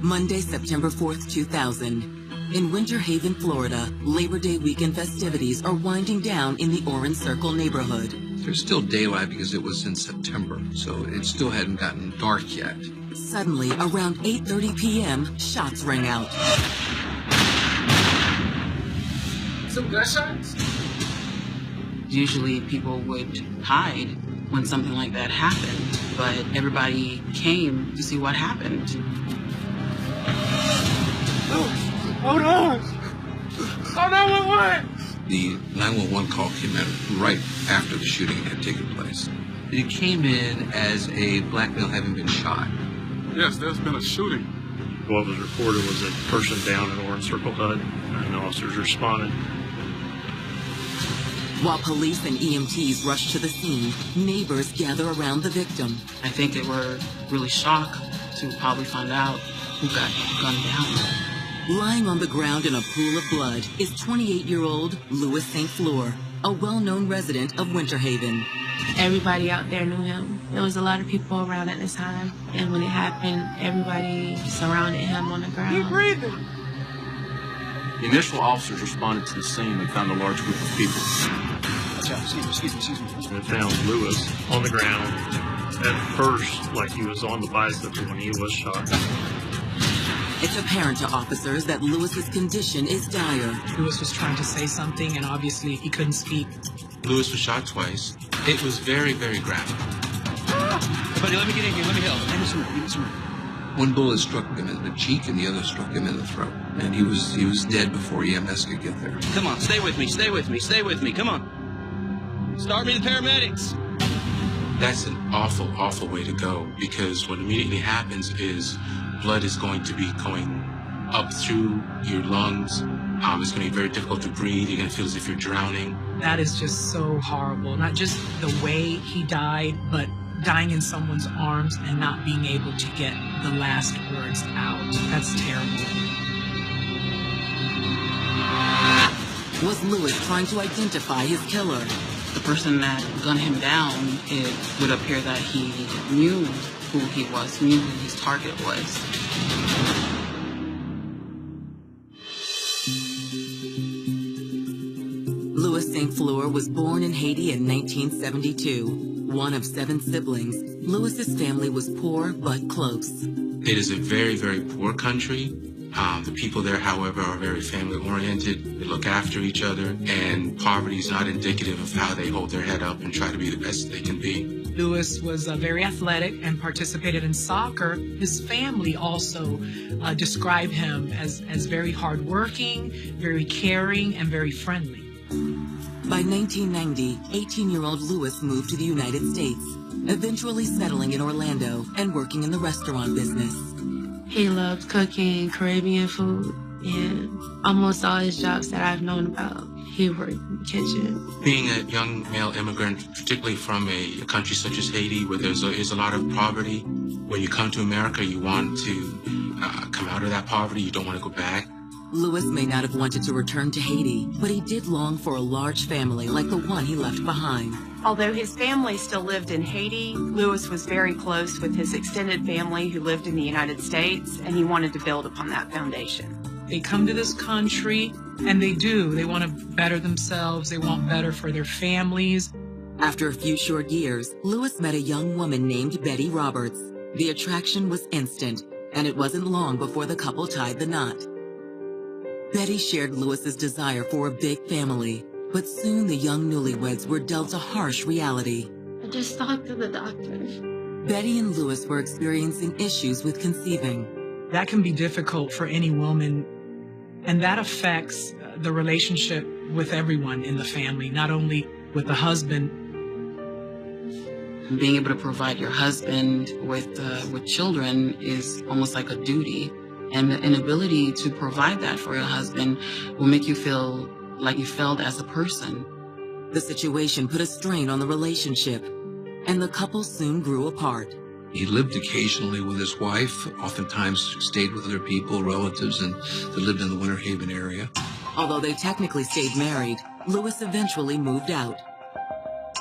Monday, September 4th, 2000. In Winter Haven, Florida, Labor Day weekend festivities are winding down in the Orange Circle neighborhood. There's still daylight because it was in September, so it still hadn't gotten dark yet. Suddenly, around 8:30 p.m., shots rang out. Some gunshots? Usually people would hide when something like that happened, but everybody came to see what happened. Hold on! Call 911! The 911 call came in right after the shooting had taken place. It came in as a black male having been shot. Yes, there's been a shooting. What was reported was a person down in Orange Circle HUD, and officers responded. While police and EMTs rushed to the scene, neighbors gather around the victim. I think they were really shocked to probably find out who got gunned down. Lying on the ground in a pool of blood is 28-year-old Louis St. Fleur, a well-known resident of Winter Haven. Everybody out there knew him. There was a lot of people around at the time, and when it happened, everybody surrounded him on the ground. Keep breathing! The initial officers responded to the scene and found a large group of people. Watch out, excuse me. They found Louis on the ground, at first like he was on the bicycle when he was shot. It's apparent to officers that Louis's condition is dire. Louis was trying to say something, and obviously he couldn't speak. Louis was shot twice. It was very, very graphic. Buddy, let me get in here. Let me help. Give me some room. One bullet struck him in the cheek, and the other struck him in the throat. And he was dead before EMS could get there. Come on, stay with me. Come on. Start me the paramedics. That's an awful, awful way to go, because what immediately happens is blood is going to be going up through your lungs. It's going to be very difficult to breathe. You're going to feel as if you're drowning. That is just so horrible. Not just the way he died, but dying in someone's arms and not being able to get the last words out. That's terrible. Was Louis trying to identify his killer? The person that gunned him down, it would appear that he knew who he was, knew who his target was. Louis St. Fleur was born in Haiti in 1972. One of 7 siblings, Louis's family was poor but close. It is a very, very poor country. The people there, however, are very family-oriented. They look after each other, and poverty is not indicative of how they hold their head up and try to be the best they can be. Louis was very athletic and participated in soccer. His family also described him as very hardworking, very caring, and very friendly. By 1990, 18-year-old Louis moved to the United States, eventually settling in Orlando and working in the restaurant business. He loved cooking Caribbean food, and almost all his jobs that I've known about, he worked in the kitchen. Being a young male immigrant, particularly from a country such as Haiti, where there's a lot of poverty, when you come to America, you want to come out of that poverty. You don't want to go back. Louis may not have wanted to return to Haiti, but he did long for a large family like the one he left behind. Although his family still lived in Haiti, Louis was very close with his extended family who lived in the United States, and he wanted to build upon that foundation. They come to this country, and they do. They want to better themselves. They want better for their families. After a few short years, Louis met a young woman named Betty Roberts. The attraction was instant, and it wasn't long before the couple tied the knot. Betty shared Louis's desire for a big family, but soon the young newlyweds were dealt a harsh reality. I just talked to the doctor. Betty and Louis were experiencing issues with conceiving. That can be difficult for any woman, and that affects the relationship with everyone in the family, not only with the husband. Being able to provide your husband with children is almost like a duty. And the inability to provide that for your husband will make you feel like you failed as a person. The situation put a strain on the relationship, and the couple soon grew apart. He lived occasionally with his wife, oftentimes stayed with other people, relatives, and they lived in the Winter Haven area. Although they technically stayed married, Louis eventually moved out.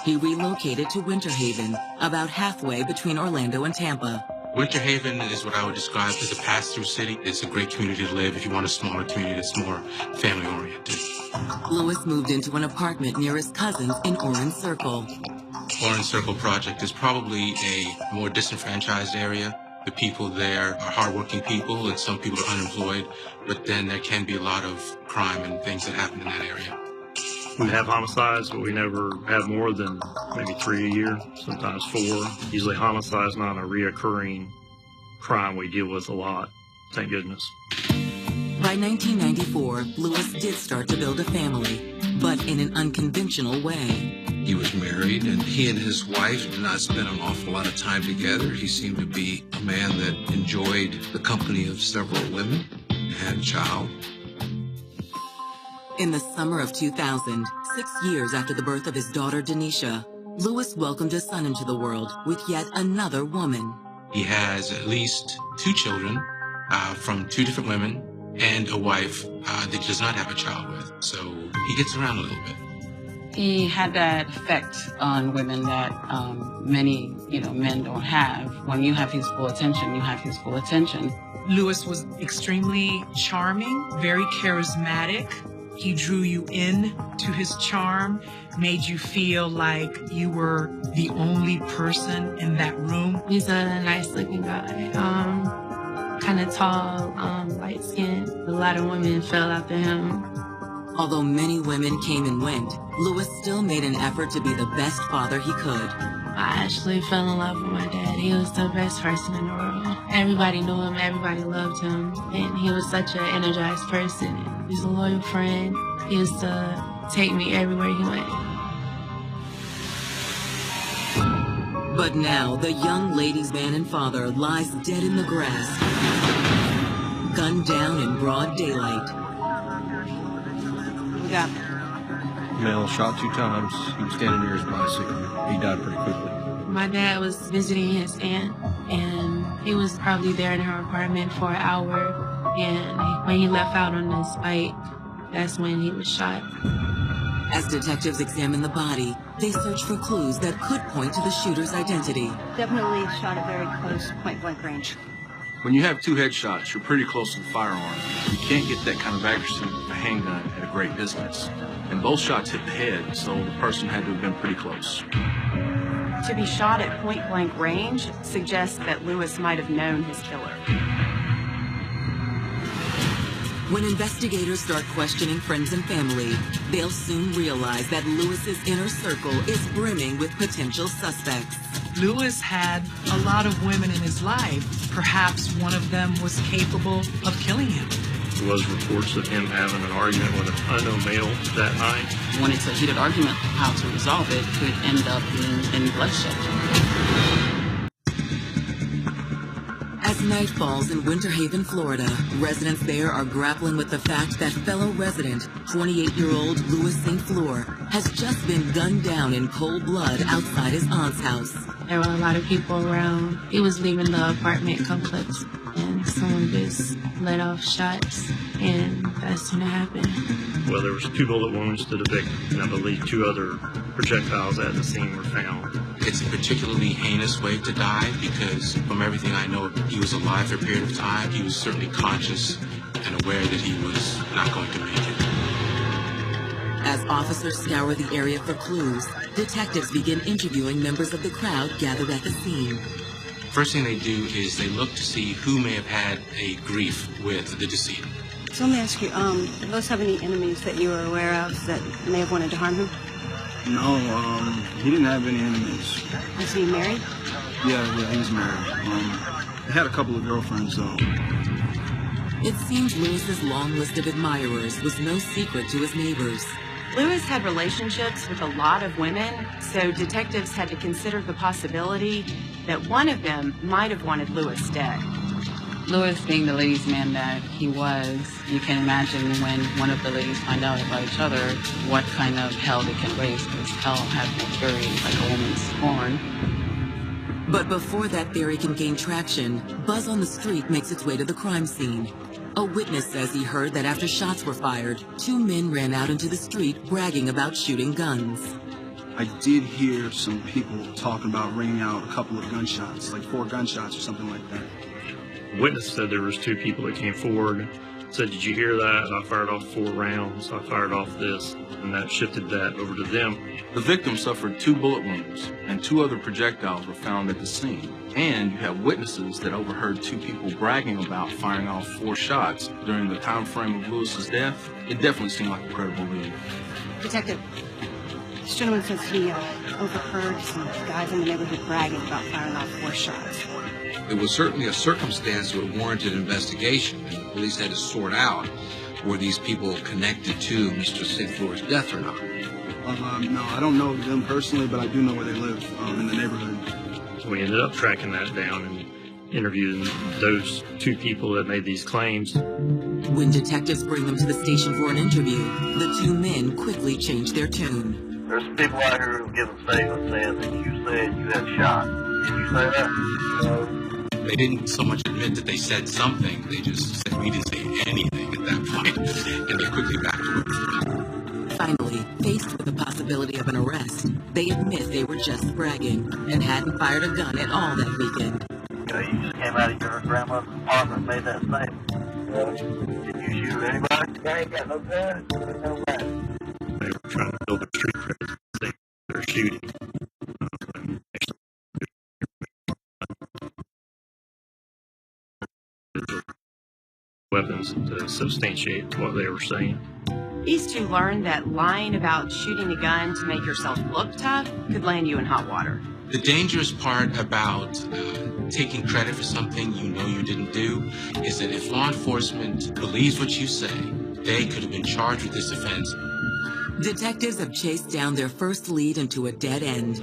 He relocated to Winter Haven, about halfway between Orlando and Tampa. Winter Haven is what I would describe as a pass-through city. It's a great community to live if you want a smaller community that's more family-oriented. Lewis moved into an apartment near his cousins in Orange Circle. Orange Circle Project is probably a more disenfranchised area. The people there are hardworking people, and some people are unemployed, but then there can be a lot of crime and things that happen in that area. We have homicides, but we never have more than maybe 3 a year, sometimes 4. Usually homicide is not a reoccurring crime we deal with a lot, thank goodness. By 1994, Lewis did start to build a family, but in an unconventional way. He was married, and he and his wife did not spend an awful lot of time together. He seemed to be a man that enjoyed the company of several women and had a child. In the summer of 2000, 6 years after the birth of his daughter, Denisha, Lewis welcomed a son into the world with yet another woman. He has at least 2 children from 2 different women and a wife that he does not have a child with. So he gets around a little bit. He had that effect on women that many, men don't have. When you have his full attention, you have his full attention. Lewis was extremely charming, very charismatic. He drew you in to his charm, made you feel like you were the only person in that room. He's a nice-looking guy, kind of tall, light-skinned. A lot of women fell after him. Although many women came and went, Lewis still made an effort to be the best father he could. I actually fell in love with my dad. He was the best person in the world. Everybody knew him, everybody loved him, and he was such an energized person. He's a loyal friend. He used to take me everywhere he went. But now, the young lady's man and father lies dead in the grass, gunned down in broad daylight. Yeah. Male shot 2 times. He was standing near his bicycle. He died pretty quickly. My dad was visiting his aunt, and he was probably there in her apartment for an hour. And when he left out on this bike, that's when he was shot. As detectives examine the body, they search for clues that could point to the shooter's identity. Definitely shot at very close point-blank range. When you have 2 headshots, you're pretty close to the firearm. You can't get that kind of accuracy with a handgun at a great distance. And both shots hit the head, so the person had to have been pretty close. To be shot at point-blank range suggests that Lewis might have known his killer. When investigators start questioning friends and family, they'll soon realize that Lewis's inner circle is brimming with potential suspects. Lewis had a lot of women in his life. Perhaps one of them was capable of killing him. There was reports of him having an argument with an unknown male that night. When it's a heated argument, how to resolve it could end up in bloodshed. As night falls in Winter Haven, Florida, residents there are grappling with the fact that fellow resident, 28-year-old Louis St. Fleur, has just been gunned down in cold blood outside his aunt's house. There were a lot of people around. He was leaving the apartment complex, and someone just let off shots, and that's when it happened. Well, there was 2 bullet wounds to the victim, and I believe 2 other projectiles at the scene were found. It's a particularly heinous way to die because from everything I know, he was alive for a period of time. He was certainly conscious and aware that he was not going to make it. As officers scour the area for clues, detectives begin interviewing members of the crowd gathered at the scene. First thing they do is they look to see who may have had a grief with the decedent. So let me ask you, did Lewis have any enemies that you were aware of that may have wanted to harm him? No, he didn't have any enemies. Was he married? Yeah, he was married. He had a couple of girlfriends, though. It seems Lewis's long list of admirers was no secret to his neighbors. Lewis had relationships with a lot of women, so detectives had to consider the possibility that one of them might have wanted Lewis dead. Lewis being the ladies' man that he was, you can imagine when one of the ladies find out about each other, what kind of hell they can raise, because hell has no fury like a woman's scorn. But before that theory can gain traction, buzz on the street makes its way to the crime scene. A witness says he heard that after shots were fired, 2 men ran out into the street bragging about shooting guns. I did hear some people talking about ringing out a couple of gunshots, like 4 gunshots or something like that. Witness said there was 2 people that came forward, said, "Did you hear that? I fired off 4 rounds. I fired off this," and that shifted that over to them. The victim suffered 2 bullet wounds, and 2 other projectiles were found at the scene. And you have witnesses that overheard 2 people bragging about firing off 4 shots during the time frame of Lewis's death. It definitely seemed like a credible lead. Detective, this gentleman says he overheard some guys in the neighborhood bragging about firing off 4 shots. It was certainly a circumstance that warranted investigation, and the police had to sort out were these people connected to Mr. St. Flour's death or not. No, I don't know them personally, but I do know where they live in the neighborhood. So we ended up tracking that down and interviewing those 2 people that made these claims. When detectives bring them to the station for an interview, the 2 men quickly change their tune. There's some people out here who give a statement saying that you said you had shot. Did you say that? They didn't so much admit that they said something, they just said we didn't say anything at that point, and they quickly backed away. Finally, faced with the possibility of an arrest, they admit they were just bragging and hadn't fired a gun at all that weekend. You just came out of your grandmother's apartment and made that statement. Did you shoot anybody? I ain't got no gun. No gun. They were trying to build a street cred. They're shooting. Weapons to substantiate what they were saying. These 2 learned that lying about shooting a gun to make yourself look tough could land you in hot water. The dangerous part about taking credit for something you know you didn't do is that if law enforcement believes what you say, they could have been charged with this offense. Detectives have chased down their first lead into a dead end.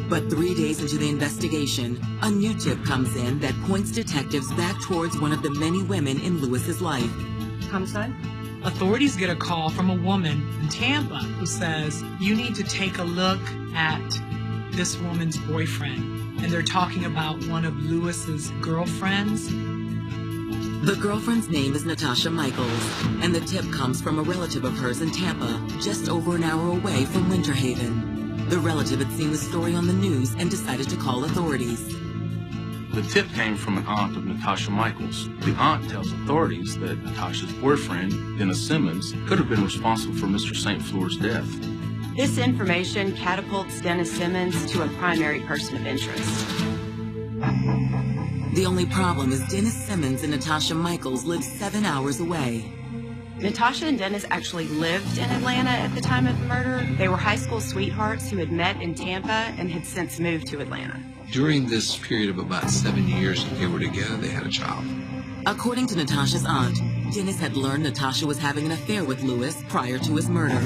But 3 days into the investigation, a new tip comes in that points detectives back towards one of the many women in Lewis's life. Homicide? Authorities get a call from a woman in Tampa who says, you need to take a look at this woman's boyfriend. And they're talking about one of Lewis's girlfriends. The girlfriend's name is Natasha Michaels, and the tip comes from a relative of hers in Tampa, just over an hour away from Winter Haven. The relative had seen the story on the news and decided to call authorities. The tip came from an aunt of Natasha Michaels. The aunt tells authorities that Natasha's boyfriend, Dennis Simmons, could have been responsible for Mr. St. Flour's death. This information catapults Dennis Simmons to a primary person of interest. The only problem is Dennis Simmons and Natasha Michaels live 7 hours away. Natasha and Dennis actually lived in Atlanta at the time of the murder. They were high school sweethearts who had met in Tampa and had since moved to Atlanta. During this period of about 7 years that they were together, they had a child. According to Natasha's aunt, Dennis had learned Natasha was having an affair with Lewis prior to his murder.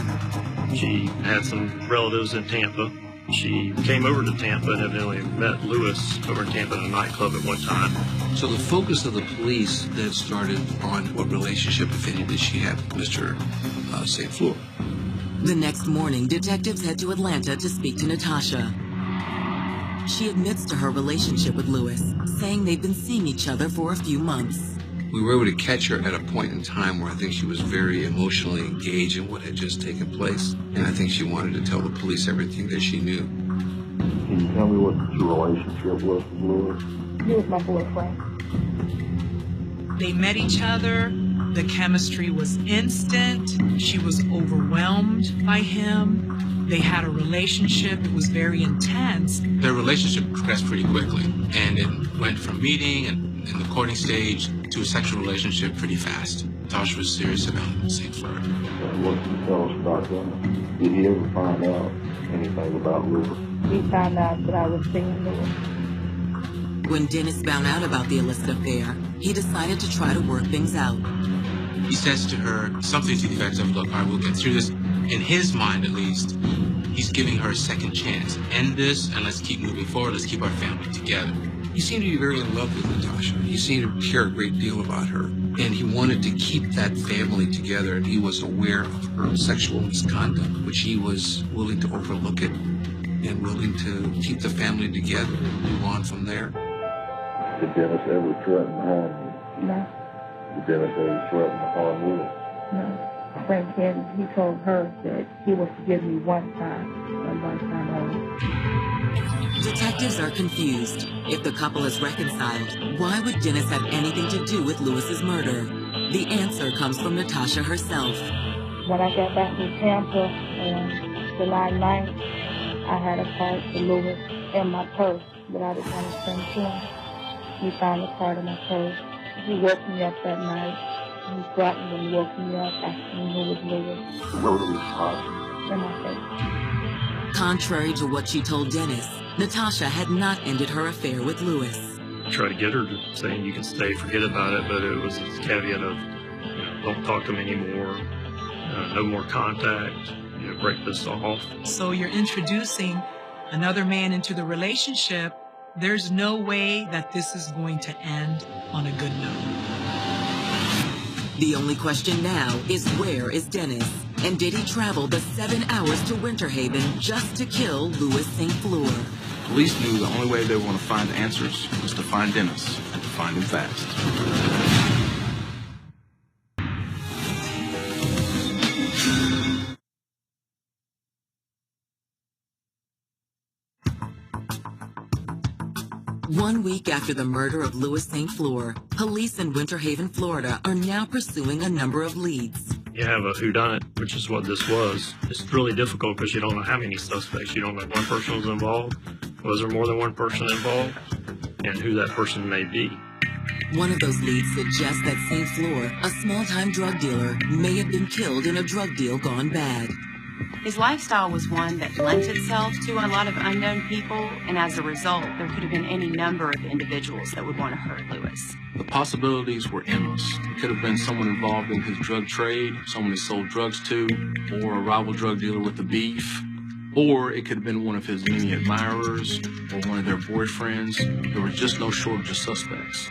She had some relatives in Tampa. She came over to Tampa and evidently met Lewis over in Tampa in a nightclub at one time. So the focus of the police then started on what relationship, if any, did she have with Mr. St. Flour. The next morning, detectives head to Atlanta to speak to Natasha. She admits to her relationship with Lewis, saying they've been seeing each other for a few months. We were able to catch her at a point in time where I think she was very emotionally engaged in what had just taken place. And I think she wanted to tell the police everything that she knew. Can you tell me what your relationship was with Lewis? He was my boyfriend. They met each other. The chemistry was instant. She was overwhelmed by him. They had a relationship. It was very intense. Their relationship progressed pretty quickly, and it went from meeting and in the courting stage to a sexual relationship pretty fast. Natasha was serious about St. Flour. What can you tell us about that? Did he ever find out anything about Lewis? He found out that I was seeing Lewis. When Dennis found out about the illicit affair, he decided to try to work things out. He says to her something to the effect of, look, I will get through this. In his mind, at least, he's giving her a second chance. End this, and let's keep moving forward. Let's keep our family together. He seemed to be very in love with Natasha. He seemed to care a great deal about her. And he wanted to keep that family together, and he was aware of her sexual misconduct, which he was willing to overlook it and willing to keep the family together and move on from there. Did Dennis ever threaten to harm you? No. Did Dennis ever threaten to harm Lewis? No. friend Ken, he told her that he would forgive me one time only. Detectives are confused. If the couple is reconciled, why would Dennis have anything to do with Lewis's murder? The answer comes from Natasha herself. When I got back from Tampa on July 9th, I had a card for Lewis in my purse that I was going to send to him. He found the card in my purse. He woke me up that night. He brought me and woke me up asking me who was Lewis. Where was his card? In my face. Contrary to what she told Dennis, Natasha had not ended her affair with Lewis. Try to get her to saying you can stay, forget about it, but it was a caveat of, don't talk to him anymore, no more contact, break this off. So you're introducing another man into the relationship. There's no way that this is going to end on a good note. The only question now is, where is Dennis? And did he travel the 7 hours to Winter Haven just to kill Louis St. Fleur? Police knew the only way they were going to find answers was to find Dennis, and to find him fast. One week after the murder of Louis St. Fleur, police in Winter Haven, Florida are now pursuing a number of leads. You have a whodunit, which is what this was. It's really difficult because you don't know how many suspects. You don't know if one person was involved. Was there more than one person involved? And who that person may be. One of those leads suggests that St. Fleur, a small-time drug dealer, may have been killed in a drug deal gone bad. His lifestyle was one that lent itself to a lot of unknown people, and as a result, there could have been any number of individuals that would want to hurt Lewis. The possibilities were endless. It could have been someone involved in his drug trade, someone he sold drugs to, or a rival drug dealer with a beef, or it could have been one of his many admirers or one of their boyfriends. There was just no shortage of suspects.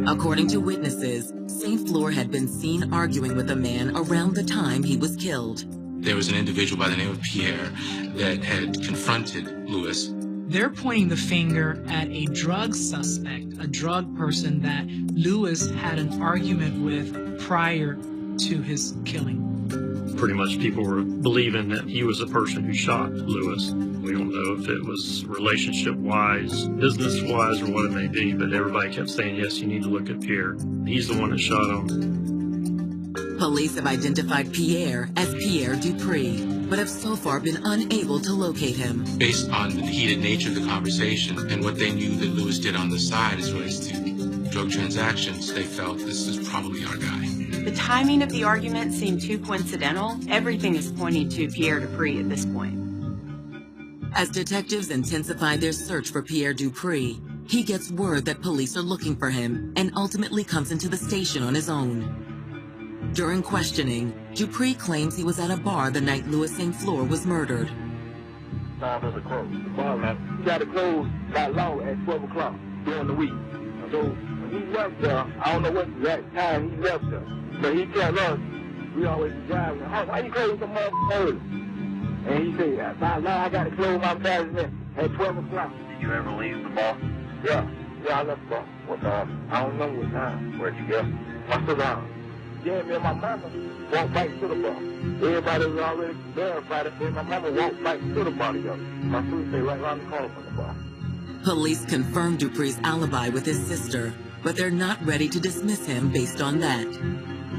According to witnesses, St. Fleur had been seen arguing with a man around the time he was killed. There was an individual by the name of Pierre that had confronted Louis. They're pointing the finger at a drug suspect, a drug person that Lewis had an argument with prior to his killing. Pretty much people were believing that he was the person who shot Lewis. We don't know if it was relationship-wise, business-wise, or what it may be, but everybody kept saying, yes, you need to look at Pierre. He's the one that shot him. Police have identified Pierre as Pierre Dupree, but have so far been unable to locate him. Based on the heated nature of the conversation and what they knew that Lewis did on the side as relates to drug transactions, they felt this is probably our guy. The timing of the argument seemed too coincidental. Everything is pointing to Pierre Dupree at this point. As detectives intensify their search for Pierre Dupree, he gets word that police are looking for him and ultimately comes into the station on his own. During questioning, Dupree claims he was at a bar the night Louis St. Fleur was murdered. Time for the close. The bar, man. You got to close by law at 12 o'clock during the week. So when he left there, I don't know what exact time he left there, but he tell us, we always drive, why you closing the motherfucker early? And he said, by law, I got to close my business at 12 o'clock. Did you ever leave the bar? Yeah, I left the bar. What time? I don't know what time. Where'd you go? I stood down. Yeah, me and my mama walked back to the bar. Everybody was already verified it. Me and my mama walked back to the bar together. My sister stayed right around the corner from the bar. Police confirmed Dupree's alibi with his sister, but they're not ready to dismiss him based on that.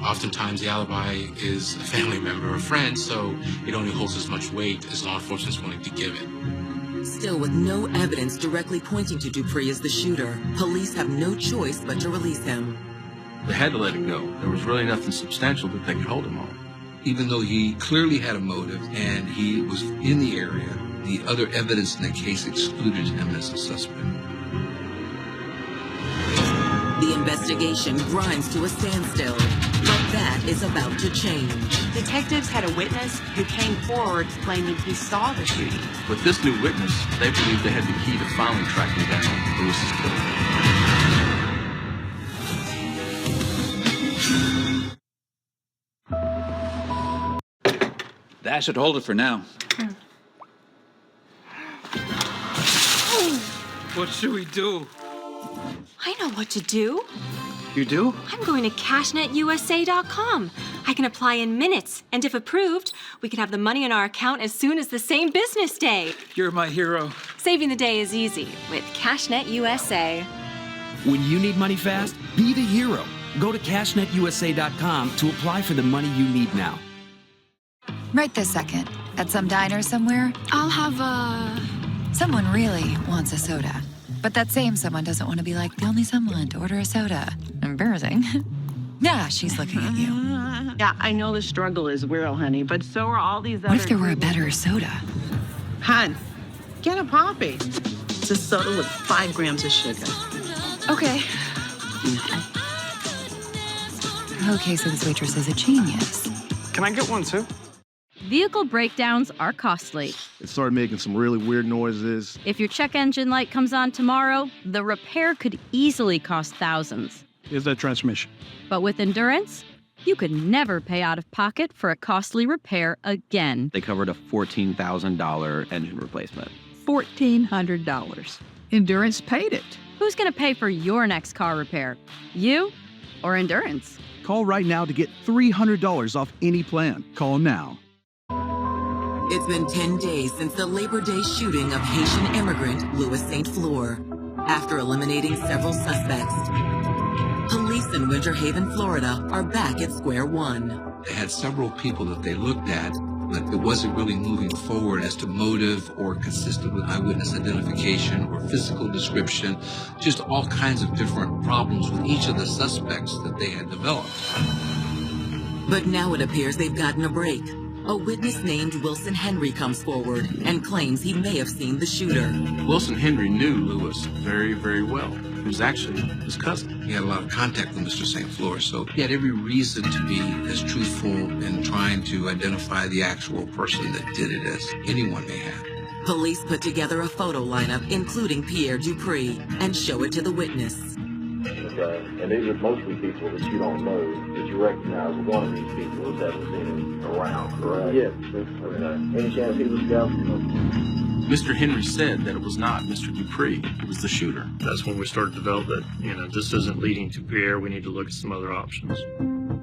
Oftentimes the alibi is a family member or a friend, so it only holds as much weight as law enforcement is willing to give it. Still, with no evidence directly pointing to Dupree as the shooter, police have no choice but to release him. They had to let it go. There was really nothing substantial that they could hold him on. Even though he clearly had a motive and he was in the area, the other evidence in the case excluded him as a suspect. The investigation grinds to a standstill, but that is about to change. Detectives had a witness who came forward claiming he saw the shooting. With this new witness, they believed they had the key to finally tracking down Lewis's killer. That should hold it for now. What should we do? I know what to do. You do? I'm going to CashNetUSA.com. I can apply in minutes, and if approved, we can have the money in our account as soon as the same business day. You're my hero. Saving the day is easy with CashNet USA. When you need money fast, be the hero. Go to CashNetUSA.com to apply for the money you need now. Right this second, at some diner somewhere, I'll have a... Someone really wants a soda. But that same someone doesn't want to be like the only someone to order a soda. Embarrassing. Yeah, she's looking at you. Yeah, I know the struggle is real, honey, but so are all these other... What if there were a better soda? Hun, get a Poppy. It's a soda with 5 grams of sugar. Okay. Okay, so this waitress is a genius. Can I get one too? Vehicle breakdowns are costly. It started making some really weird noises. If your check engine light comes on tomorrow, the repair could easily cost thousands. Here's that transmission. But with Endurance, you could never pay out of pocket for a costly repair again. They covered a $14,000 engine replacement. $1,400. Endurance paid it. Who's going to pay for your next car repair? You or Endurance? Call right now to get $300 off any plan. Call now. It's been 10 days since the Labor Day shooting of Haitian immigrant Louis St. Fleur. After eliminating several suspects, police in Winter Haven, Florida are back at square one. They had several people that they looked at, but it wasn't really moving forward as to motive or consistent with eyewitness identification or physical description, just all kinds of different problems with each of the suspects that they had developed. But now it appears they've gotten a break. A witness named Wilson Henry comes forward and claims he may have seen the shooter. Wilson Henry knew Lewis very, very well. He was actually his cousin. He had a lot of contact with Mr. St. Fleur, so he had every reason to be as truthful in trying to identify the actual person that did it as anyone may have. Police put together a photo lineup, including Pierre Dupree, and show it to the witness. Okay, and these are mostly people that you don't know, that you recognize. One of these people has ever seen him around, correct? Yes. Okay. Any chance he was down? Mr. Henry said that it was not Mr. Dupree, it was the shooter. That's when we started to develop that, this isn't leading to Pierre, we need to look at some other options.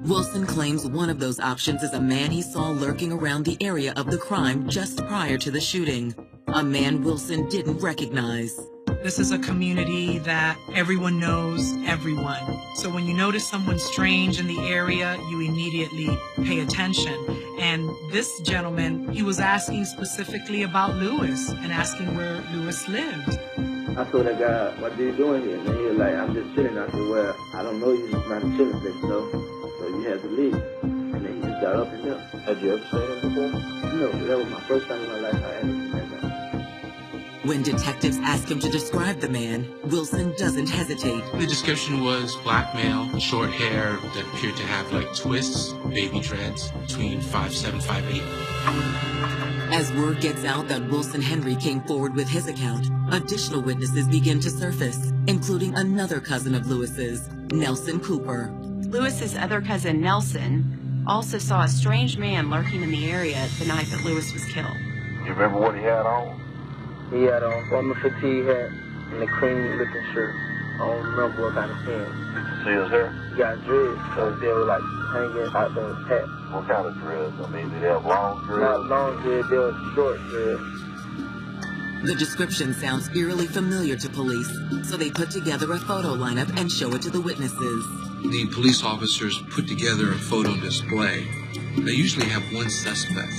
Wilson claims one of those options is a man he saw lurking around the area of the crime just prior to the shooting. A man Wilson didn't recognize. This is a community that everyone knows everyone. So when you notice someone strange in the area, you immediately pay attention. And this gentleman, he was asking specifically about Lewis and asking where Lewis lived. I told that guy, what are you doing here? And he was like, I'm just chilling. I said, well, I don't know, you're just not a chilling place, so you have to leave. And then he just got up and left. Had you ever seen him before? No, that was my first time in my life I ever seen that guy. When detectives ask him to describe the man, Wilson doesn't hesitate. The description was black male, short hair that appeared to have like twists, baby dreads, between 5'7", 5'8". As word gets out that Wilson Henry came forward with his account, additional witnesses begin to surface, including another cousin of Lewis's, Nelson Cooper. Lewis's other cousin, Nelson, also saw a strange man lurking in the area the night that Lewis was killed. You remember what he had on? He had on a former fatigue hat and a cream-looking shirt. I don't remember what kind of skin. Did you see his hair? He got dreads, so they were like hanging out of his hat. What kind of dreads? I mean, did they have long dreads? Not long dreads, they were short dreads. The description sounds eerily familiar to police, so they put together a photo lineup and show it to the witnesses. The police officers put together a photo display. They usually have one suspect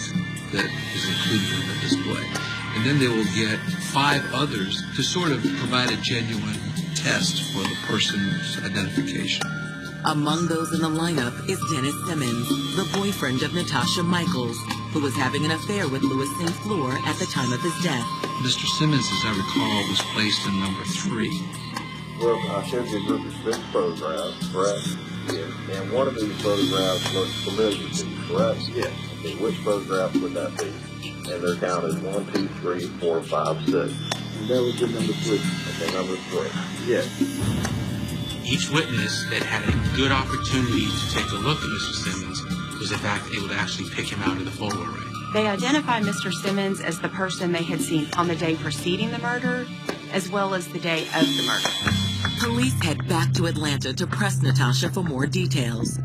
that is included in the display. And then they will get 5 others to sort of provide a genuine test for the person's identification. Among those in the lineup is Dennis Simmons, the boyfriend of Natasha Michaels, who was having an affair with Louis St. Fleur at the time of his death. Mr. Simmons, as I recall, was placed in number 3. Well, I showed you a group of 6 photographs, correct? Yes. And one of these photographs looks familiar to you, correct? Yes. Okay, which photograph would that be? And their count is 1, 2, 3, 4, 5, 6. And that was your number 3. Okay, number 3. Yes. Each witness that had a good opportunity to take a look at Mr. Simmons was in fact able to actually pick him out of the photo array. They identified Mr. Simmons as the person they had seen on the day preceding the murder, as well as the day of the murder. Police head back to Atlanta to press Natasha for more details.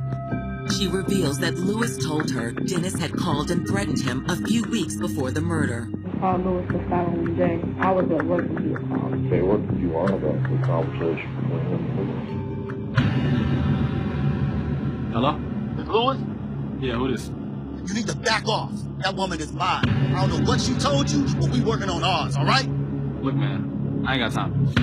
She reveals that Lewis told her Dennis had called and threatened him a few weeks before the murder. I called Lewis the following day. I was at work when he had called. Say, what did you want about the conversation between him and Lewis? Hello? It's Lewis? Yeah, who is? You need to back off. That woman is mine. I don't know what she told you, but we working on ours, all right? Look, man, I ain't got time.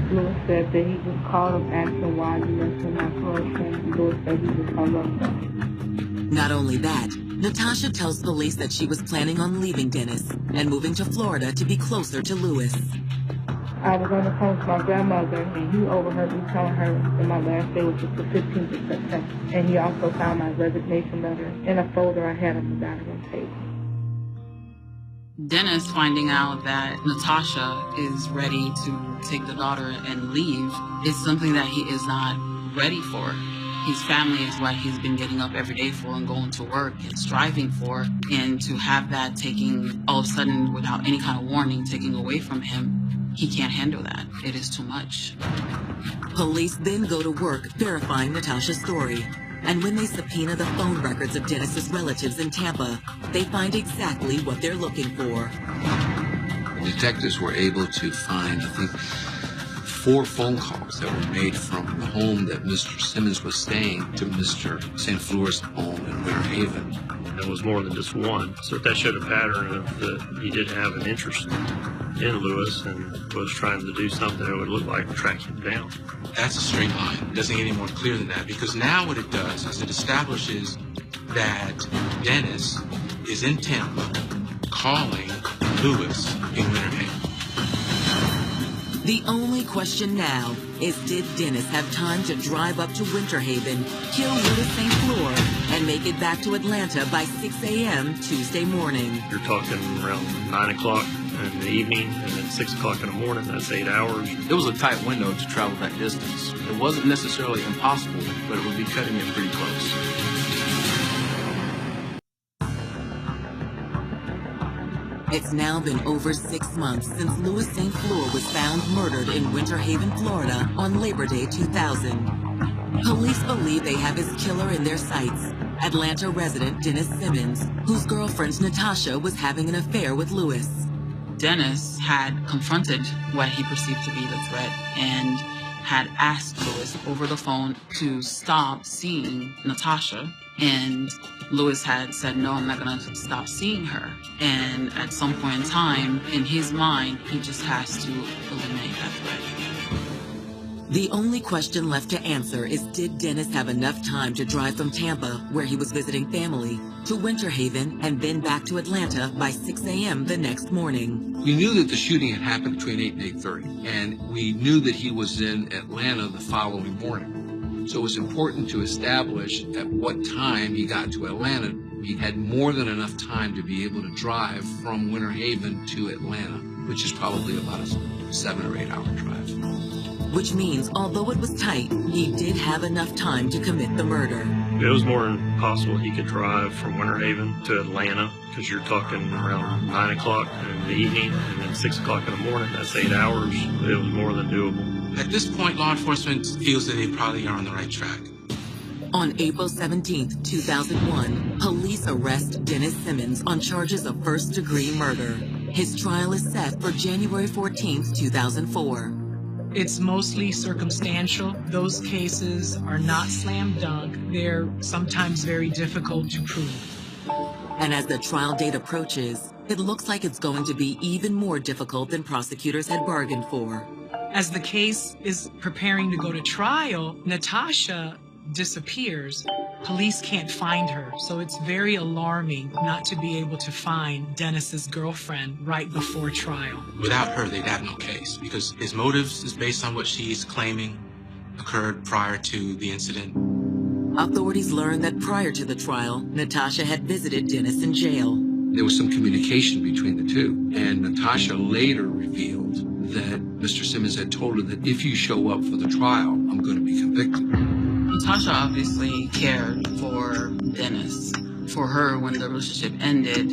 Lewis said that he just called him asking why you mentioned my girlfriend. Lewis said he just hung up. Not only that, Natasha tells police that she was planning on leaving Dennis and moving to Florida to be closer to Lewis. I was on the phone with my grandmother, and he overheard me telling her that my last day was just the 15th of September. And he also found my resignation letter in a folder I had on the dining room table. Dennis finding out that Natasha is ready to take the daughter and leave is something that he is not ready for. His family is what he's been getting up every day for and going to work and striving for. And to have that taking all of a sudden without any kind of warning taking away from him, he can't handle that. It is too much. Police then go to work verifying Natasha's story. And when they subpoena the phone records of Dennis's relatives in Tampa, they find exactly what they're looking for. The detectives were able to find, I think, 4 phone calls that were made from the home that Mr. Simmons was staying to Mr. St. Flour's home in Winter Haven. There was more than just one, so that showed a pattern of that he did have an interest in Lewis and was trying to do something that would look like track him down. That's a straight line. It doesn't get any more clear than that, because now what it does is it establishes that Dennis is in Tampa calling Lewis in Winter Haven. The only question now is, did Dennis have time to drive up to Winter Haven, kill Lewis St. Flour, and make it back to Atlanta by 6 a.m. Tuesday morning? You're talking around 9 o'clock in the evening and then 6 o'clock in the morning. That's 8 hours. It was a tight window to travel that distance. It wasn't necessarily impossible, but it would be cutting it pretty close. It's now been over 6 months since Lewis St. Flour was found murdered in Winter Haven, Florida on Labor Day 2000. Police believe they have his killer in their sights, Atlanta resident Dennis Simmons, whose girlfriend Natasha was having an affair with Lewis. Dennis had confronted what he perceived to be the threat and had asked Lewis over the phone to stop seeing Natasha. And Lewis had said, no, I'm not going to stop seeing her. And at some point in time, in his mind, he just has to eliminate that threat. The only question left to answer is, did Dennis have enough time to drive from Tampa, where he was visiting family, to Winter Haven and then back to Atlanta by 6 a.m. the next morning? We knew that the shooting had happened between 8 and 8:30, and we knew that he was in Atlanta the following morning. So it was important to establish at what time he got to Atlanta. He had more than enough time to be able to drive from Winter Haven to Atlanta, which is probably about a 7 or 8 hour drive. Which means, although it was tight, he did have enough time to commit the murder. It was more than possible he could drive from Winter Haven to Atlanta, because you're talking around 9 o'clock in the evening and then 6 o'clock in the morning. That's 8 hours. It was more than doable. At this point, law enforcement feels that they probably are on the right track. On April 17, 2001, police arrest Dennis Simmons on charges of first-degree murder. His trial is set for January 14, 2004. It's mostly circumstantial. Those cases are not slam dunk. They're sometimes very difficult to prove. And as the trial date approaches, it looks like it's going to be even more difficult than prosecutors had bargained for. As the case is preparing to go to trial, Natasha disappears. Police can't find her, so it's very alarming not to be able to find Dennis's girlfriend right before trial. Without her, they'd have no case, because his motives is based on what she's claiming occurred prior to the incident. Authorities learned that prior to the trial, Natasha had visited Dennis in jail. There was some communication between the two, and Natasha later revealed that Mr. Simmons had told her that if you show up for the trial, I'm going to be convicted. Natasha obviously cared for Dennis. For her, when the relationship ended,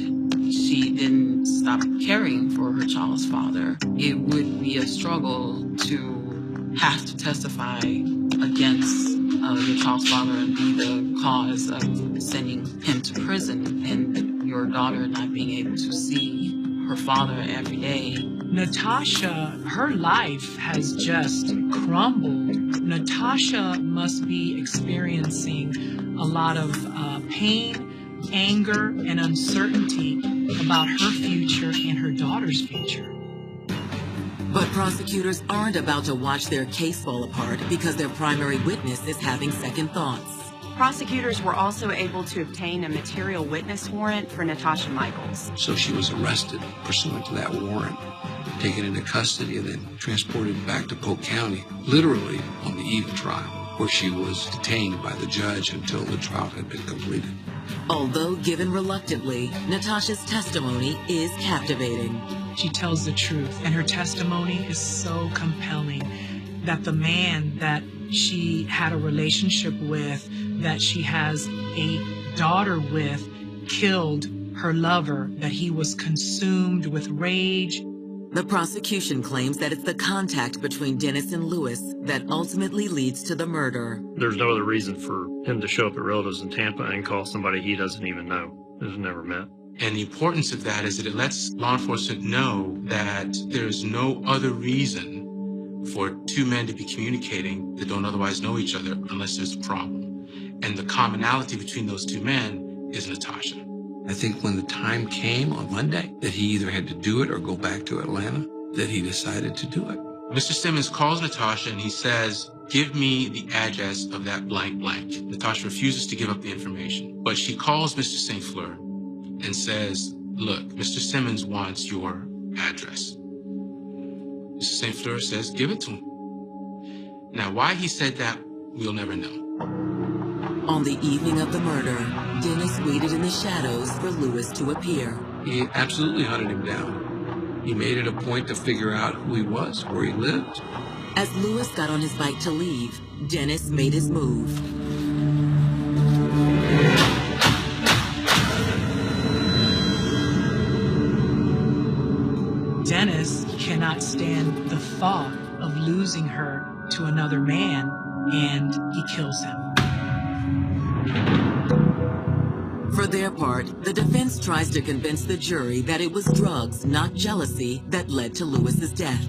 she didn't stop caring for her child's father. It would be a struggle to have to testify against your child's father and be the cause of sending him to prison, and your daughter not being able to see her father every day. Natasha, her life has just crumbled. Natasha must be experiencing a lot of pain, anger, and uncertainty about her future and her daughter's future. But prosecutors aren't about to watch their case fall apart because their primary witness is having second thoughts. Prosecutors were also able to obtain a material witness warrant for Natasha Michaels. So she was arrested pursuant to that warrant, taken into custody, and then transported back to Polk County, literally on the eve of trial, where she was detained by the judge until the trial had been completed. Although given reluctantly, Natasha's testimony is captivating. She tells the truth, and her testimony is so compelling that the man that she had a relationship with, that she has a daughter with, killed her lover, that he was consumed with rage. The prosecution claims that it's the contact between Dennis and Lewis that ultimately leads to the murder. There's no other reason for him to show up at relatives in Tampa and call somebody he doesn't even know, has never met. And the importance of that is that it lets law enforcement know that there's no other reason for two men to be communicating that don't otherwise know each other unless there's a problem. And the commonality between those two men is Natasha. I think when the time came on Monday that he either had to do it or go back to Atlanta, that he decided to do it. Mr. Simmons calls Natasha and he says, "Give me the address of that blank blank." Natasha refuses to give up the information, but she calls Mr. St. Fleur and says, "Look, Mr. Simmons wants your address." Mr. St. Fleur says, "Give it to him." Now, why he said that, we'll never know. On the evening of the murder, Dennis waited in the shadows for Lewis to appear. He absolutely hunted him down. He made it a point to figure out who he was, where he lived. As Lewis got on his bike to leave, Dennis made his move. Dennis cannot stand the thought of losing her to another man, and he kills him. For their part, the defense tries to convince the jury that it was drugs, not jealousy, that led to Lewis's death.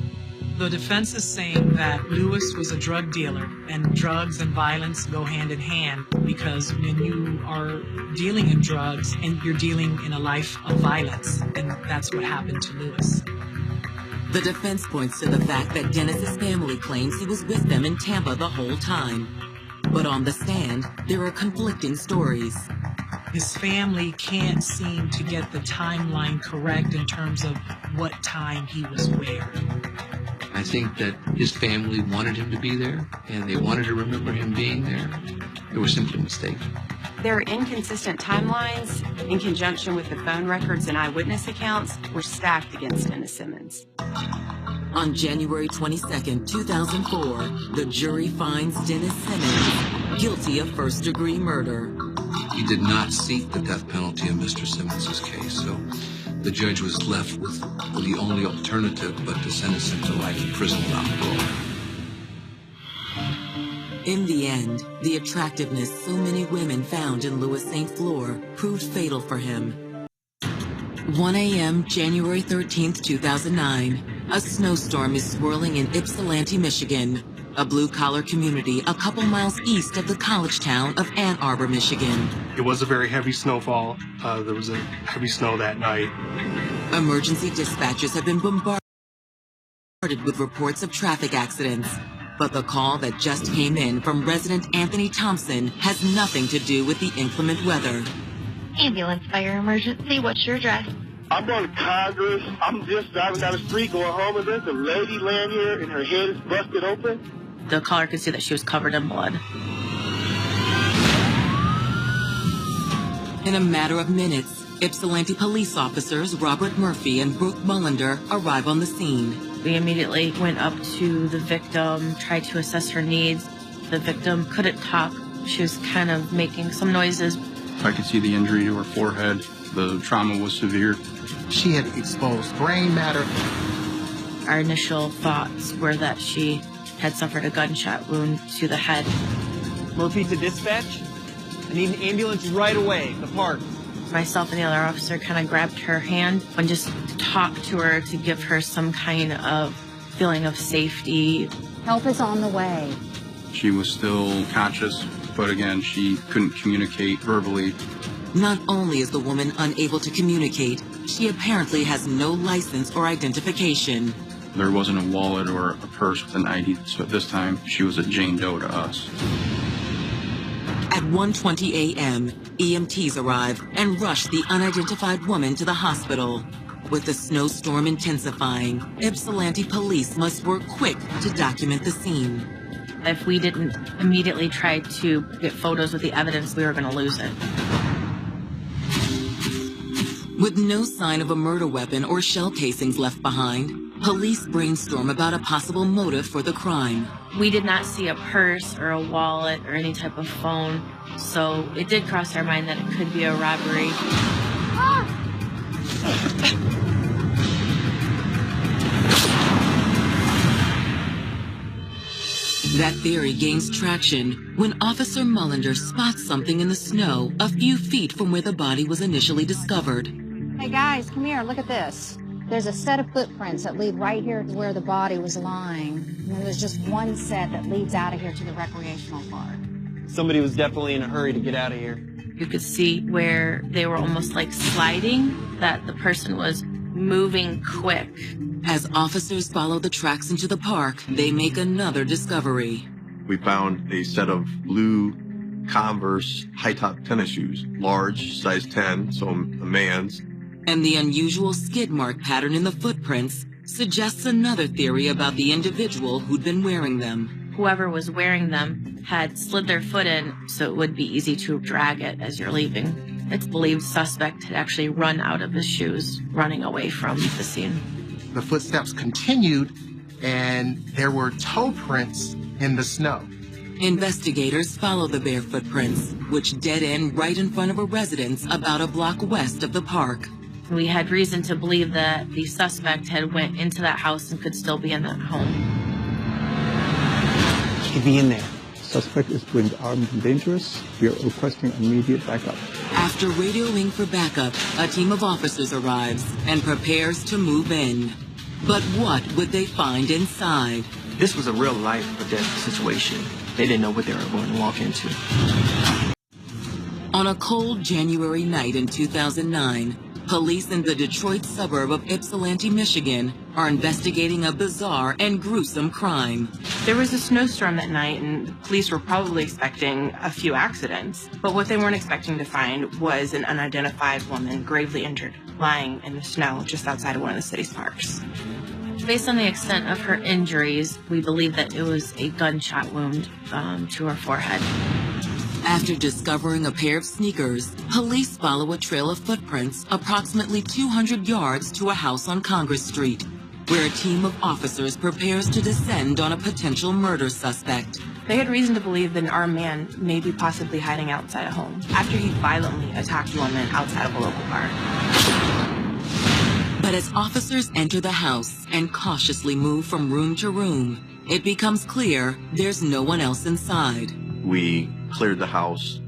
The defense is saying that Lewis was a drug dealer, and drugs and violence go hand in hand, because when you are dealing in drugs and you're dealing in a life of violence, and that's what happened to Lewis. The defense points to the fact that Dennis's family claims he was with them in Tampa the whole time. But on the stand, there are conflicting stories. His family can't seem to get the timeline correct in terms of what time he was where. I think that his family wanted him to be there, and they wanted to remember him being there. They were simply mistaken. Their inconsistent timelines, in conjunction with the phone records and eyewitness accounts, were stacked against Dennis Simmons. On January 22nd, 2004, the jury finds Dennis Simmons guilty of first-degree murder. He did not seek the death penalty in Mr. Simmons' case, so the judge was left with the only alternative but to sentence him to life in prison without parole. In the end, the attractiveness so many women found in Louis St. Fleur proved fatal for him. 1 a.m., January 13th, 2009. A snowstorm is swirling in Ypsilanti, Michigan, a blue-collar community a couple miles east of the college town of Ann Arbor, Michigan. It was a very heavy snowfall. There was a heavy snow that night. Emergency dispatchers have been bombarded with reports of traffic accidents. But the call that just came in from resident Anthony Thompson has nothing to do with the inclement weather. Ambulance, fire emergency, what's your address? I'm on Congress. I'm just driving down the street going home, and there's a lady laying here, and her head is busted open. The caller could see that she was covered in blood. In a matter of minutes, Ypsilanti police officers Robert Murphy and Brooke Mullender arrive on the scene. We immediately went up to the victim, tried to assess her needs. The victim couldn't talk. She was kind of making some noises. I could see the injury to her forehead. The trauma was severe. She had exposed brain matter. Our initial thoughts were that she had suffered a gunshot wound to the head. Murphy to dispatch. I need an ambulance right away. The park. Myself and the other officer kind of grabbed her hand and just talked to her to give her some kind of feeling of safety. Help is on the way. She was still conscious, but again, she couldn't communicate verbally. Not only is the woman unable to communicate, she apparently has no license or identification. There wasn't a wallet or a purse with an ID, so at this time, she was a Jane Doe to us. At 1:20 a.m., EMTs arrive and rush the unidentified woman to the hospital. With the snowstorm intensifying, Ypsilanti police must work quick to document the scene. If we didn't immediately try to get photos with the evidence, we were going to lose it. With no sign of a murder weapon or shell casings left behind, police brainstorm about a possible motive for the crime. We did not see a purse or a wallet or any type of phone, so it did cross our mind that it could be a robbery. That theory gains traction when Officer Mullender spots something in the snow a few feet from where the body was initially discovered. Hey guys, come here, look at this. There's a set of footprints that lead right here to where the body was lying. And then there's just one set that leads out of here to the recreational park. Somebody was definitely in a hurry to get out of here. You could see where they were almost like sliding, that the person was moving quick. As officers follow the tracks into the park, they make another discovery. We found a set of blue Converse high-top tennis shoes, large, size 10, so a man's. And the unusual skid mark pattern in the footprints suggests another theory about the individual who'd been wearing them. Whoever was wearing them had slid their foot in, so it would be easy to drag it as you're leaving. It's believed suspect had actually run out of his shoes, running away from the scene. The footsteps continued, and there were toe prints in the snow. Investigators follow the bare footprints, which dead end right in front of a residence about a block west of the park. We had reason to believe that the suspect had went into that house and could still be in that home. He'd be in there. Suspect is deemed armed and dangerous. We are requesting immediate backup. After radioing for backup, a team of officers arrives and prepares to move in. But what would they find inside? This was a real life or death situation. They didn't know what they were going to walk into. On a cold January night in 2009, police in the Detroit suburb of Ypsilanti, Michigan, are investigating a bizarre and gruesome crime. There was a snowstorm that night, and the police were probably expecting a few accidents. But what they weren't expecting to find was an unidentified woman gravely injured, lying in the snow just outside of one of the city's parks. Based on the extent of her injuries, we believe that it was a gunshot wound to her forehead. After discovering a pair of sneakers, police follow a trail of footprints approximately 200 yards to a house on Congress Street, where a team of officers prepares to descend on a potential murder suspect. They had reason to believe that an armed man may be possibly hiding outside a home after he violently attacked a woman outside of a local bar. But as officers enter the house and cautiously move from room to room, it becomes clear there's no one else inside. We cleared the house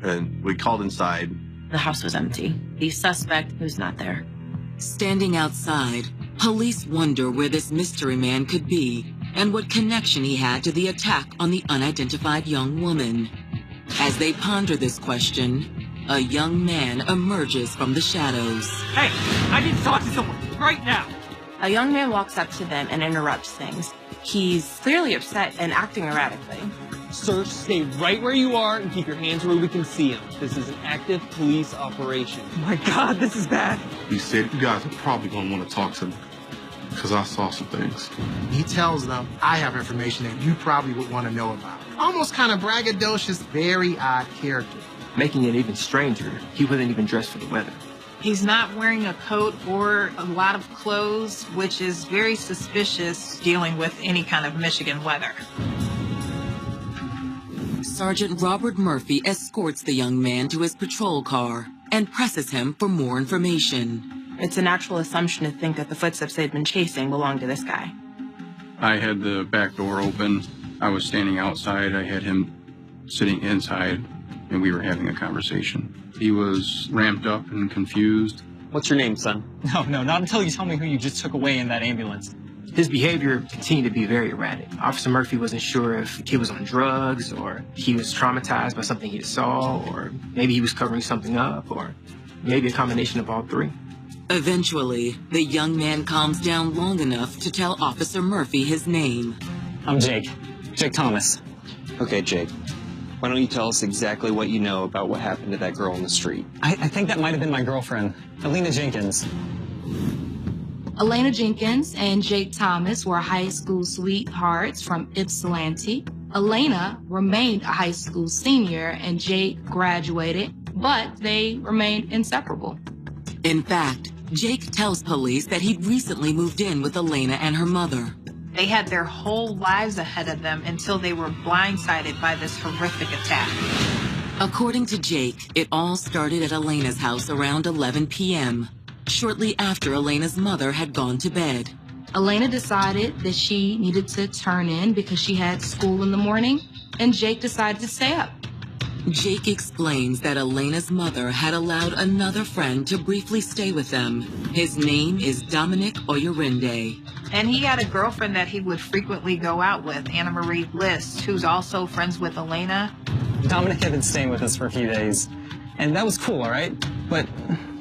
and we called inside. The house was empty. The suspect was not there. Standing outside, police wonder where this mystery man could be and what connection he had to the attack on the unidentified young woman. As they ponder this question, a young man emerges from the shadows. Hey, I need to talk to someone right now. A young man walks up to them and interrupts things. He's clearly upset and acting erratically. Sir, stay right where you are and keep your hands where we can see him. This is an active police operation. Oh my God, this is bad. He said, you guys are probably going to want to talk to me because I saw some things. He tells them, I have information that you probably would want to know about. Almost kind of braggadocious, very odd character. Making it even stranger, he wasn't even dressed for the weather. He's not wearing a coat or a lot of clothes, which is very suspicious dealing with any kind of Michigan weather. Sergeant Robert Murphy escorts the young man to his patrol car and presses him for more information. It's a natural assumption to think that the footsteps they'd been chasing belonged to this guy. I had the back door open. I was standing outside. I had him sitting inside, and we were having a conversation. He was ramped up and confused. What's your name, son? No, not until you tell me who you just took away in that ambulance. His behavior continued to be very erratic. Officer Murphy wasn't sure if he was on drugs or he was traumatized by something he saw, or maybe he was covering something up, or maybe a combination of all three. Eventually, the young man calms down long enough to tell Officer Murphy his name. I'm Jake. Jake Thomas. Okay, Jake. Why don't you tell us exactly what you know about what happened to that girl in the street? I think that might have been my girlfriend, Elena Jenkins. Elena Jenkins and Jake Thomas were high school sweethearts from Ypsilanti. Elena remained a high school senior and Jake graduated, but they remained inseparable. In fact, Jake tells police that he'd recently moved in with Elena and her mother. They had their whole lives ahead of them until they were blindsided by this horrific attack. According to Jake, it all started at Elena's house around 11 p.m., shortly after Elena's mother had gone to bed. Elena decided that she needed to turn in because she had school in the morning, and Jake decided to stay up. Jake explains that Elena's mother had allowed another friend to briefly stay with them. His name is Dominic Oyorinde. And he had a girlfriend that he would frequently go out with, Anna Marie Bliss, who's also friends with Elena. Dominic had been staying with us for a few days, and that was cool, all right? But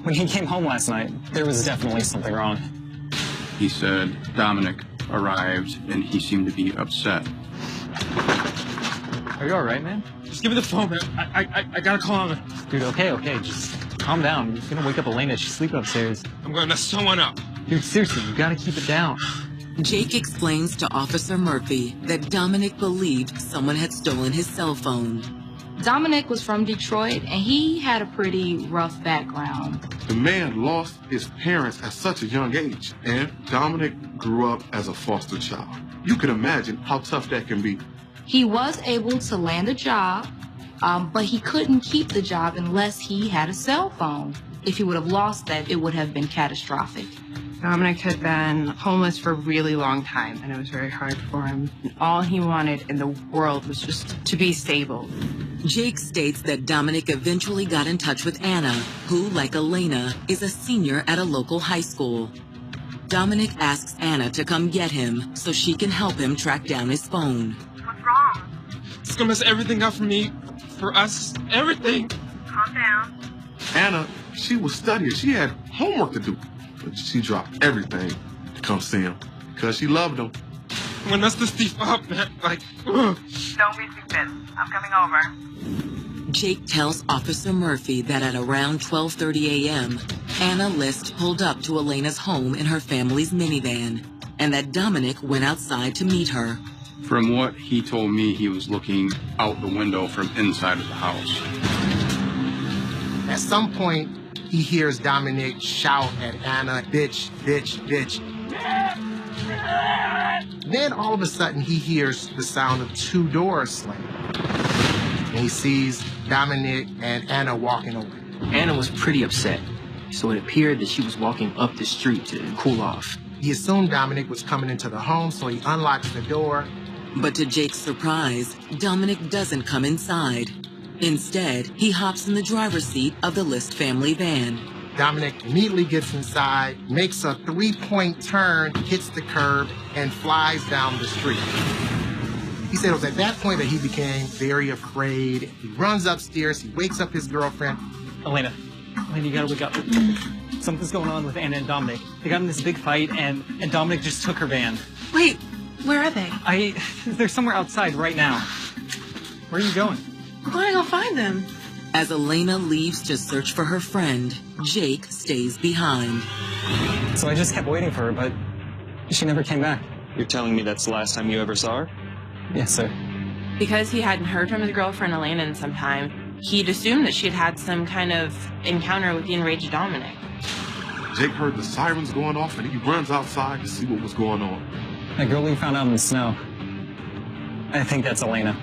when he came home last night, there was definitely something wrong. He said Dominic arrived, and he seemed to be upset. Are you all right, man? Just give me the phone, man. I gotta call him. Dude, okay, just calm down. You're gonna wake up Elena. She's sleeping upstairs. I'm gonna mess someone up. Dude, seriously, you gotta keep it down. Jake explains to Officer Murphy that Dominic believed someone had stolen his cell phone. Dominic was from Detroit, and he had a pretty rough background. The man lost his parents at such a young age, and Dominic grew up as a foster child. You can imagine how tough that can be. He was able to land a job, but he couldn't keep the job unless he had a cell phone. If he would have lost that, it would have been catastrophic. Dominic had been homeless for a really long time, and it was very hard for him. All he wanted in the world was just to be stable. Jake states that Dominic eventually got in touch with Anna, who, like Elena, is a senior at a local high school. Dominic asks Anna to come get him so she can help him track down his phone. What's wrong? It's gonna mess everything up for me, for us, everything. Calm down. Anna, she was studying. She had homework to do. But she dropped everything to come see him because she loved him. When mess this thief up, man. Like, ugh. Don't be stupid. I'm coming over. Jake tells Officer Murphy that at around 12:30 a.m., Anna List pulled up to Elena's home in her family's minivan, and that Dominic went outside to meet her. From what he told me, he was looking out the window from inside of the house. At some point, he hears Dominic shout at Anna, bitch, bitch, bitch. Then all of a sudden, he hears the sound of two doors slam. And he sees Dominic and Anna walking away. Anna was pretty upset, so it appeared that she was walking up the street to cool off. He assumed Dominic was coming into the home, so he unlocks the door. But to Jake's surprise, Dominic doesn't come inside. Instead, he hops in the driver's seat of the List family van. Dominic immediately gets inside, makes a three-point turn, hits the curb, and flies down the street. He said it was at that point that he became very afraid. He runs upstairs, he wakes up his girlfriend. Elena, you gotta wake up. Something's going on with Anna and Dominic. They got in this big fight, and Dominic just took her van. Wait, where are they? They're somewhere outside right now. Where are you going? I'm going to go find them. As Elena leaves to search for her friend, Jake stays behind. So I just kept waiting for her, but she never came back. You're telling me that's the last time you ever saw her? Yes, sir. Because he hadn't heard from his girlfriend Elena in some time, he'd assumed that she'd had some kind of encounter with the enraged Dominic. Jake heard the sirens going off, and he runs outside to see what was going on. That girl we found out in the snow. I think that's Elena.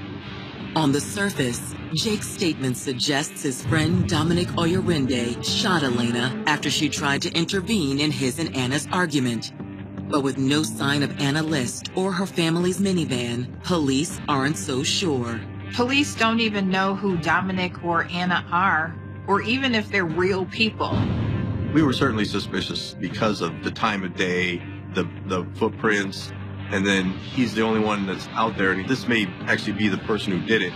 On the surface, Jake's statement suggests his friend Dominic Oyorinde shot Elena after she tried to intervene in his and Anna's argument. But with no sign of Anna List or her family's minivan, police aren't so sure. Police don't even know who Dominic or Anna are, or even if they're real people. We were certainly suspicious because of the time of day, the footprints, and then he's the only one that's out there, and this may actually be the person who did it.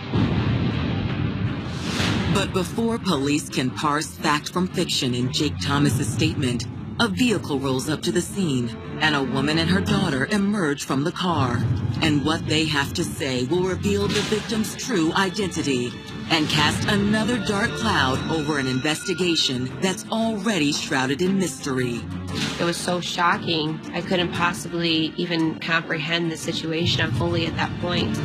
But before police can parse fact from fiction in Jake Thomas's statement, a vehicle rolls up to the scene, and a woman and her daughter emerge from the car. And what they have to say will reveal the victim's true identity and cast another dark cloud over an investigation that's already shrouded in mystery. It was so shocking. I couldn't possibly even comprehend the situation fully at that point.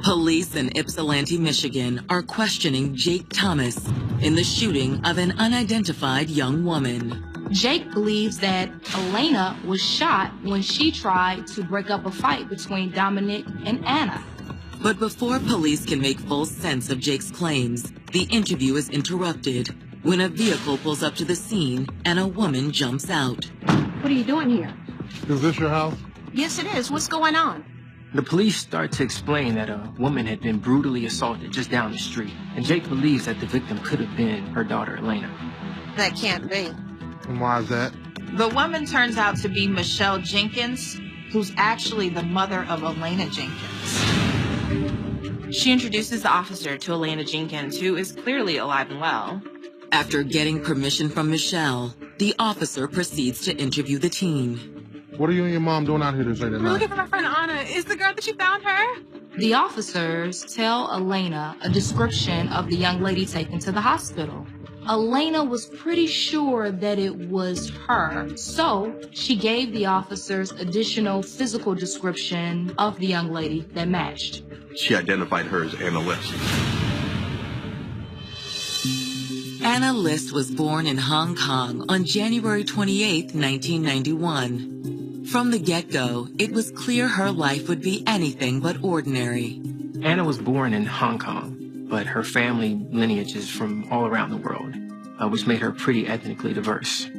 Police in Ypsilanti, Michigan are questioning Jake Thomas in the shooting of an unidentified young woman. Jake believes that Elena was shot when she tried to break up a fight between Dominic and Anna. But before police can make full sense of Jake's claims, the interview is interrupted when a vehicle pulls up to the scene and a woman jumps out. What are you doing here? Is this your house? Yes, it is. What's going on? The police start to explain that a woman had been brutally assaulted just down the street, and Jake believes that the victim could have been her daughter, Elena. That can't be. And why is that? The woman turns out to be Michelle Jenkins, who's actually the mother of Elena Jenkins. She introduces the officer to Elena Jenkins, who is clearly alive and well. After getting permission from Michelle, the officer proceeds to interview the teen. What are you and your mom doing out here this late at We're night? looking for my friend Anna. Is the girl that you found her? The officers tell Elena a description of the young lady taken to the hospital. Elena was pretty sure that it was her, so she gave the officers additional physical description of the young lady that matched. She identified her as Anna List. Anna List was born in Hong Kong on January 28, 1991. From the get-go, it was clear her life would be anything but ordinary. Anna was born in Hong Kong, but her family lineage is from all around the world, which made her pretty ethnically diverse.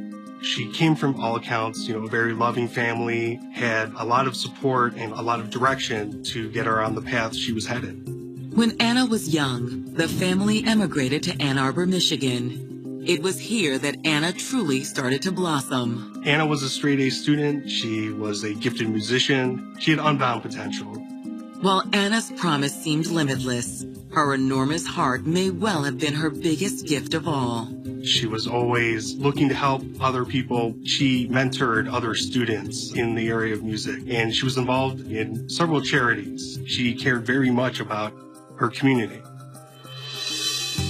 She came from all accounts, a very loving family, had a lot of support and a lot of direction to get her on the path she was headed. When Anna was young, the family emigrated to Ann Arbor, Michigan. It was here that Anna truly started to blossom. Anna was a straight-A student. She was a gifted musician. She had unbound potential. While Anna's promise seemed limitless, her enormous heart may well have been her biggest gift of all. She was always looking to help other people. She mentored other students in the area of music, and she was involved in several charities. She cared very much about her community.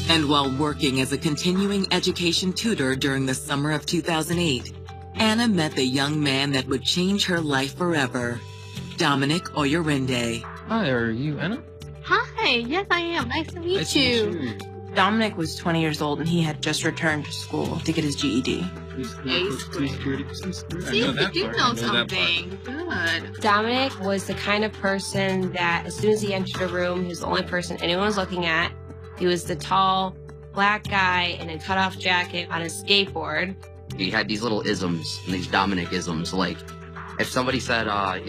And while working as a continuing education tutor during the summer of 2008, Anna met the young man that would change her life forever, Dominic Oyerinde. Hi, are you Anna? Hi, yes I am. Nice to meet you. Dominic was 20 years old and he had just returned to school to get his GED. See, you do know something. Good. Dominic was the kind of person that as soon as he entered a room, he was the only person anyone was looking at. He was the tall, black guy in a cutoff jacket on a skateboard. He had these little isms, and these Dominic isms. Like, if somebody said, I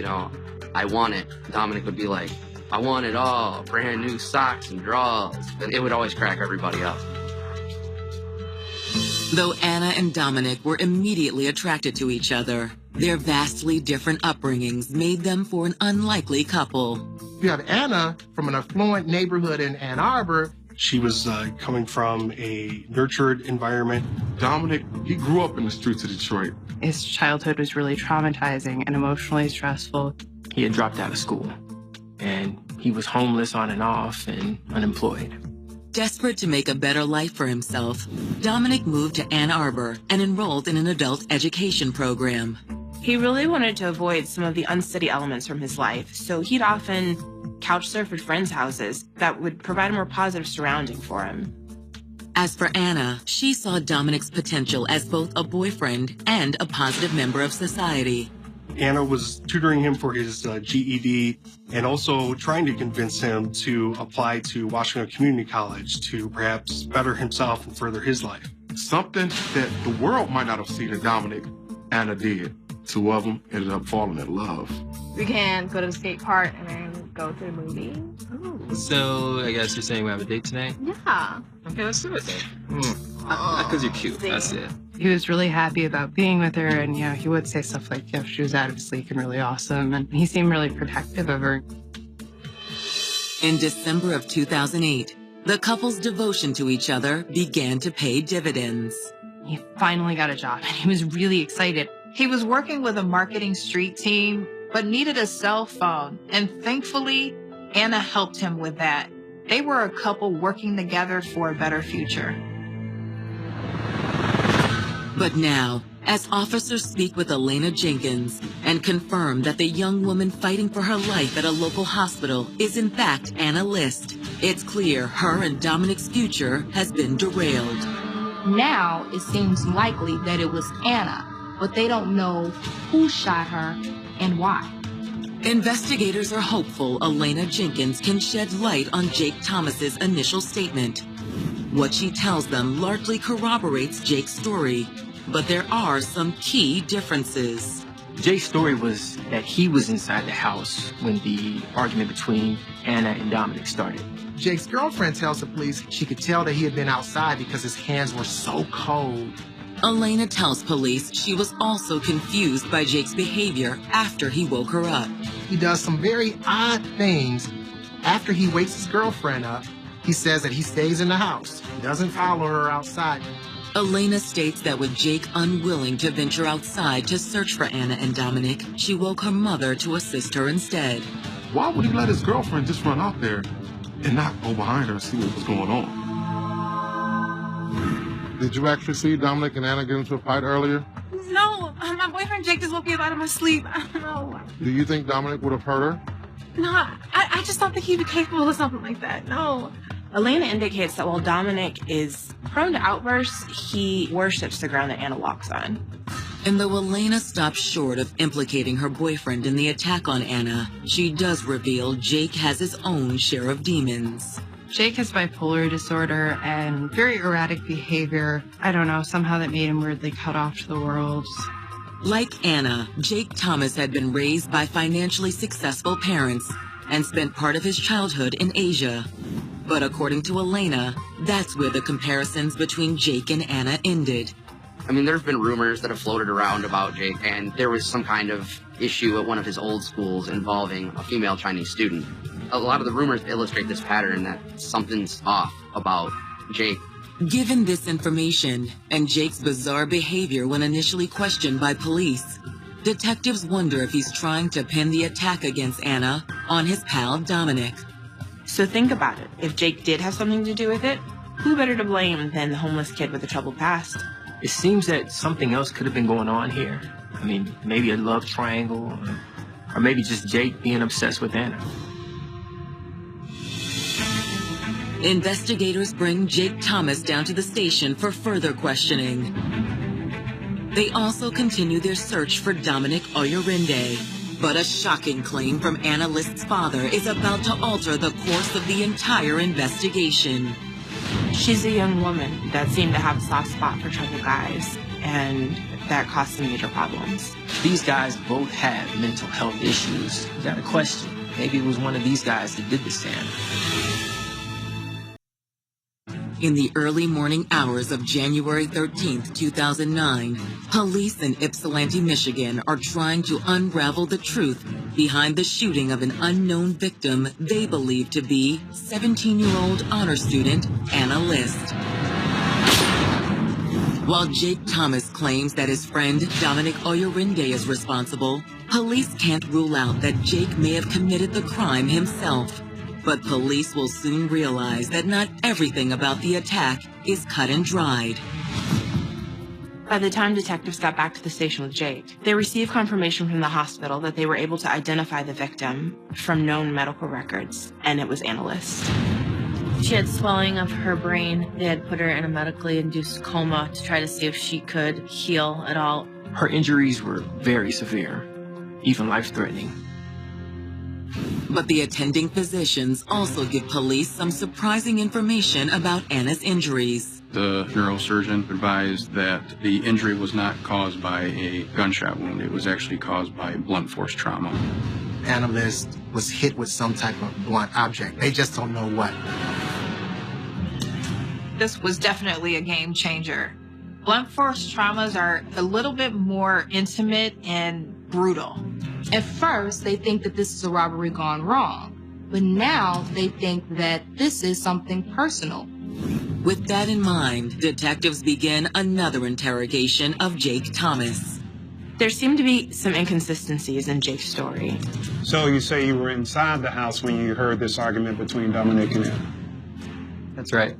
want it, Dominic would be like, I want it all, brand new socks and drawers. And it would always crack everybody up. Though Anna and Dominic were immediately attracted to each other, their vastly different upbringings made them for an unlikely couple. You have Anna from an affluent neighborhood in Ann Arbor. She was coming from a nurtured environment. Dominic, he grew up in the streets of Detroit. His childhood was really traumatizing and emotionally stressful. He had dropped out of school, and he was homeless on and off and unemployed. Desperate to make a better life for himself, Dominic moved to Ann Arbor and enrolled in an adult education program. He really wanted to avoid some of the unsteady elements from his life, so he'd often couch surf at friends' houses that would provide a more positive surrounding for him. As for Anna, she saw Dominic's potential as both a boyfriend and a positive member of society. Anna was tutoring him for his GED and also trying to convince him to apply to Washington Community College to perhaps better himself and further his life. something that the world might not have seen in Dominic, Anna did. Two of them ended up falling in love. We can go to the skate park and then go to the movie. Ooh. So, I guess you're saying we have a date tonight? Yeah. Okay, let's do it then. Because you're cute. That's it. He was really happy about being with her, and he would say stuff like, she was out of sleep and really awesome, and he seemed really protective of her. In December of 2008, the couple's devotion to each other began to pay dividends. He finally got a job, and he was really excited. He was working with a marketing street team, but needed a cell phone, and thankfully, Anna helped him with that. They were a couple working together for a better future. But now, as officers speak with Elena Jenkins and confirm that the young woman fighting for her life at a local hospital is in fact Anna List, it's clear her and Dominic 𝐂𝐋𝐋 has been derailed. Now it seems likely that it was Anna, but they don't know who shot her and why. Investigators are hopeful Elena Jenkins can shed light on Jake Thomas's initial statement. What she tells them largely corroborates Jake's story, but there are some key differences. Jake's story was that he was inside the house when the argument between Anna and Dominic started. Jake's girlfriend tells the police she could tell that he had been outside because his hands were so cold. Elena tells police she was also confused by Jake's behavior after he woke her up. He does some very odd things. After he wakes his girlfriend up, he says that he stays in the house. He doesn't follow her outside. Elena states that with Jake unwilling to venture outside to search for Anna and Dominic, she woke her mother to assist her instead. Why would he let his girlfriend just run out there and not go behind her and see what was going on? Did you actually see Dominic and Anna get into a fight earlier? No, my boyfriend Jake just woke me up out of my sleep. I don't know. Do you think Dominic would have hurt her? No, I just don't think he'd be capable of something like that. No. Elena indicates that while Dominic is prone to outbursts, he worships the ground that Anna walks on. And though Elena stops short of implicating her boyfriend in the attack on Anna, she does reveal Jake has his own share of demons. Jake has bipolar disorder and very erratic behavior. I don't know, somehow that made him weirdly cut off to the world. Like Anna, Jake Thomas had been raised by financially successful parents and spent part of his childhood in Asia. But according to Elena, that's where the comparisons between Jake and Anna ended. I mean, there have been rumors that have floated around about Jake, and there was some kind of issue at one of his old schools involving a female Chinese student. A lot of the rumors illustrate this pattern that something's off about Jake. Given this information and Jake's bizarre behavior when initially questioned by police, detectives wonder if he's trying to pin the attack against Anna on his pal Dominic. So think about it. If Jake did have something to do with it, who better to blame than the homeless kid with a troubled past? It seems that something else could have been going on here. I mean, maybe a love triangle, or maybe just Jake being obsessed with Anna. Investigators bring Jake Thomas down to the station for further questioning. They also continue their search for Dominic 𝐂𝐿𝐿. But a shocking claim from Anna List's father is about to alter the course of the entire investigation. She's a young woman that seemed to have a soft spot for troubled guys, and that caused some major problems. These guys both had mental health issues. You got a question. Maybe it was one of these guys that did this to Anna. In the early morning hours of January 13th, 2009, police in Ypsilanti, Michigan are trying to unravel the truth behind the shooting of an unknown victim they believe to be 17-year-old honor student Anna List. While Jake Thomas claims that his friend Dominic 𝐂𝐿𝐿 is responsible, police can't rule out that Jake may have committed the crime himself. But police will soon realize that not everything about the attack is cut and dried. By the time detectives got back to the station with Jake, they received confirmation from the hospital that they were able to identify the victim from known medical records, and it was Anna List. She had swelling of her brain. They had put her in a medically induced coma to try to see if she could heal at all. Her injuries were very severe, even life-threatening. But the attending physicians also give police some surprising information about Anna's injuries. The neurosurgeon advised that the injury was not caused by a gunshot wound. It was actually caused by blunt force trauma. Analyst was hit with some type of blunt object. They just don't know what. This was definitely a game changer. Blunt force traumas are a little bit more intimate and brutal. At first, they think that this is a robbery gone wrong, but now they think that this is something personal. With that in mind, detectives begin another interrogation of Jake Thomas. There seemed to be some inconsistencies in Jake's story. So you say you were inside the house when you heard this argument between Dominic and Anna? That's right.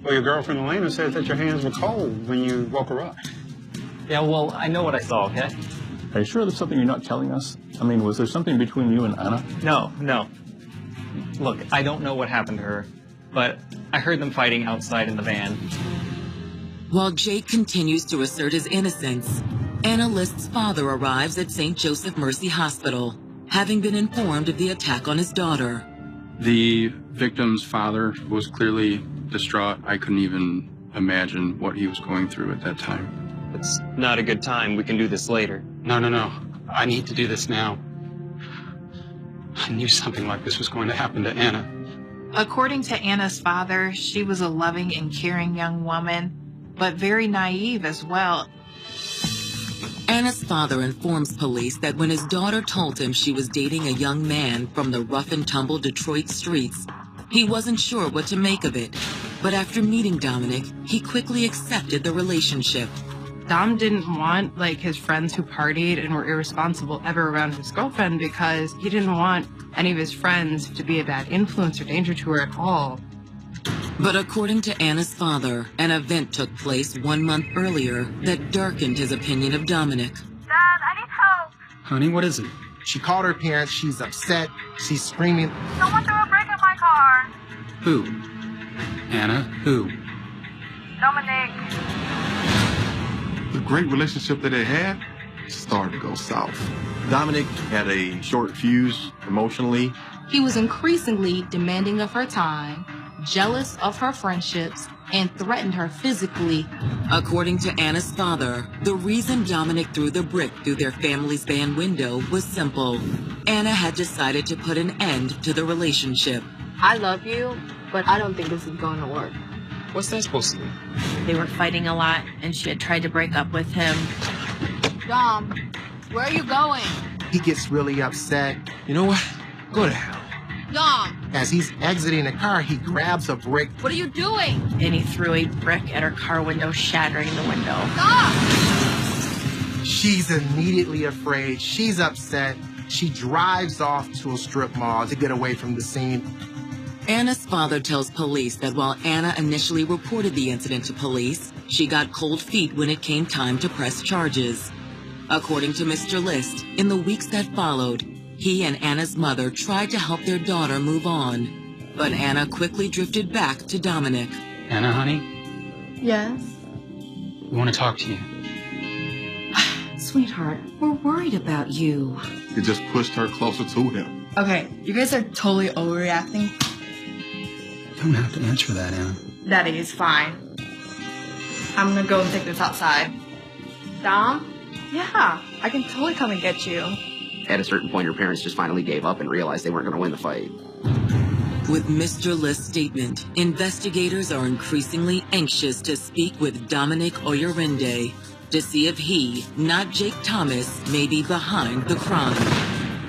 Well, your girlfriend Elena said that your hands were cold when you woke her up. Yeah, well, I know what I saw, okay? Are you sure there's something you're not telling us? I mean, was there something between you and Anna? No. Look, I don't know what happened to her, but I heard them fighting outside in the van. While Jake continues to assert his innocence, Anna List's father arrives at St. Joseph Mercy Hospital, having been informed of the attack on his daughter. The victim's father was clearly distraught. I couldn't even imagine what he was going through at that time. It's not a good time. We can do this later. No. I need to do this now. I knew something like this was going to happen to Anna. According to Anna's father, she was a loving and caring young woman, but very naive as well. Anna's father informs police that when his daughter told him she was dating a young man from the rough and tumble Detroit streets, he wasn't sure what to make of it. But after meeting Dominic, he quickly accepted the relationship. Dom didn't want, his friends who partied and were irresponsible ever around his girlfriend because he didn't want any of his friends to be a bad influence or danger to her at all. But according to Anna's father, an event took place 1 month earlier that darkened his opinion of Dominic. Dad, I need help. Honey, what is it? She called her parents. She's upset. She's screaming. Someone threw a brick in my car. Who? Anna? Who? Dominic. The great relationship that they had started to go south. Dominic had a short fuse emotionally. He was increasingly demanding of her time, jealous of her friendships, and threatened her physically. According to Anna's father, the reason Dominic threw the brick through their family's van window was simple. Anna had decided to put an end to the relationship. I love you, but I don't think this is going to work. What's that supposed to mean? They were fighting a lot, and she had tried to break up with him. Dom, where are you going? He gets really upset. You know what? Go to hell. Dom, As he's exiting the car, he grabs a brick. what are you doing? And he threw a brick at her car window, shattering the window. Stop! She's immediately afraid. She's upset. She drives off to a strip mall to get away from the scene. Anna's father tells police that while Anna initially reported the incident to police, she got cold feet when it came time to press charges. According to Mr. List, in the weeks that followed, he and Anna's mother tried to help their daughter move on, but Anna quickly drifted back to Dominic. Anna, honey, Yes? we want to talk to you. Sweetheart, we're worried about you. It just pushed her closer to him. Okay, you guys are totally overreacting. You don't have to answer that, Anna. Daddy is fine. I'm gonna go and take this outside. Dom? Yeah, I can totally come and get you. At a certain point, her parents just finally gave up and realized they weren't going to win the fight. With Mr. List's statement, investigators are increasingly anxious to speak with Dominic Oyorinde to see if he, not Jake Thomas, may be behind the crime.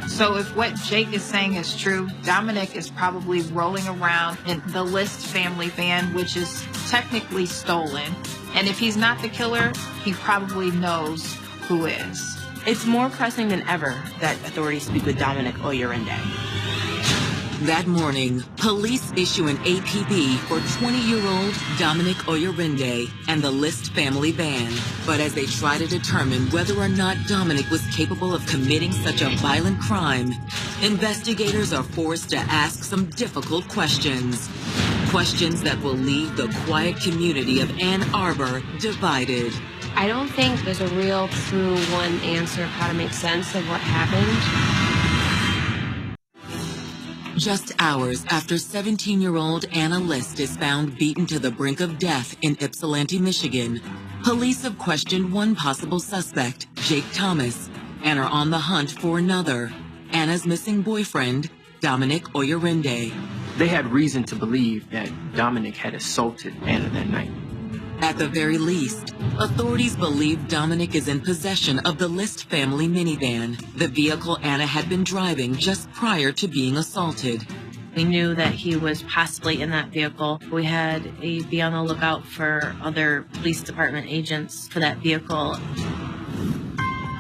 So if what Jake is saying is true, Dominic is probably rolling around in the List family van, which is technically stolen. And if he's not the killer, he probably knows who is. It's more pressing than ever that authorities speak with Dominic Oyorinde. That morning, police issue an APB for 20-year-old Dominic Oyorinde and the List family van. But as they try to determine whether or not Dominic was capable of committing such a violent crime, investigators are forced to ask some difficult questions. Questions that will leave the quiet community of Ann Arbor divided. I don't think there's a real true one answer of how to make sense of what happened. Just hours after 17-year-old Anna List is found beaten to the brink of death in Ypsilanti, Michigan, police have questioned one possible suspect, Jake Thomas, and are on the hunt for another, Anna's missing boyfriend, Dominic Oyorinde. They had reason to believe that Dominic had assaulted Anna that night. At the very least, authorities believe Dominic is in possession of the List family minivan, the vehicle Anna had been driving just prior to being assaulted. We knew that he was possibly in that vehicle. We had to be on the lookout for other police department agents for that vehicle.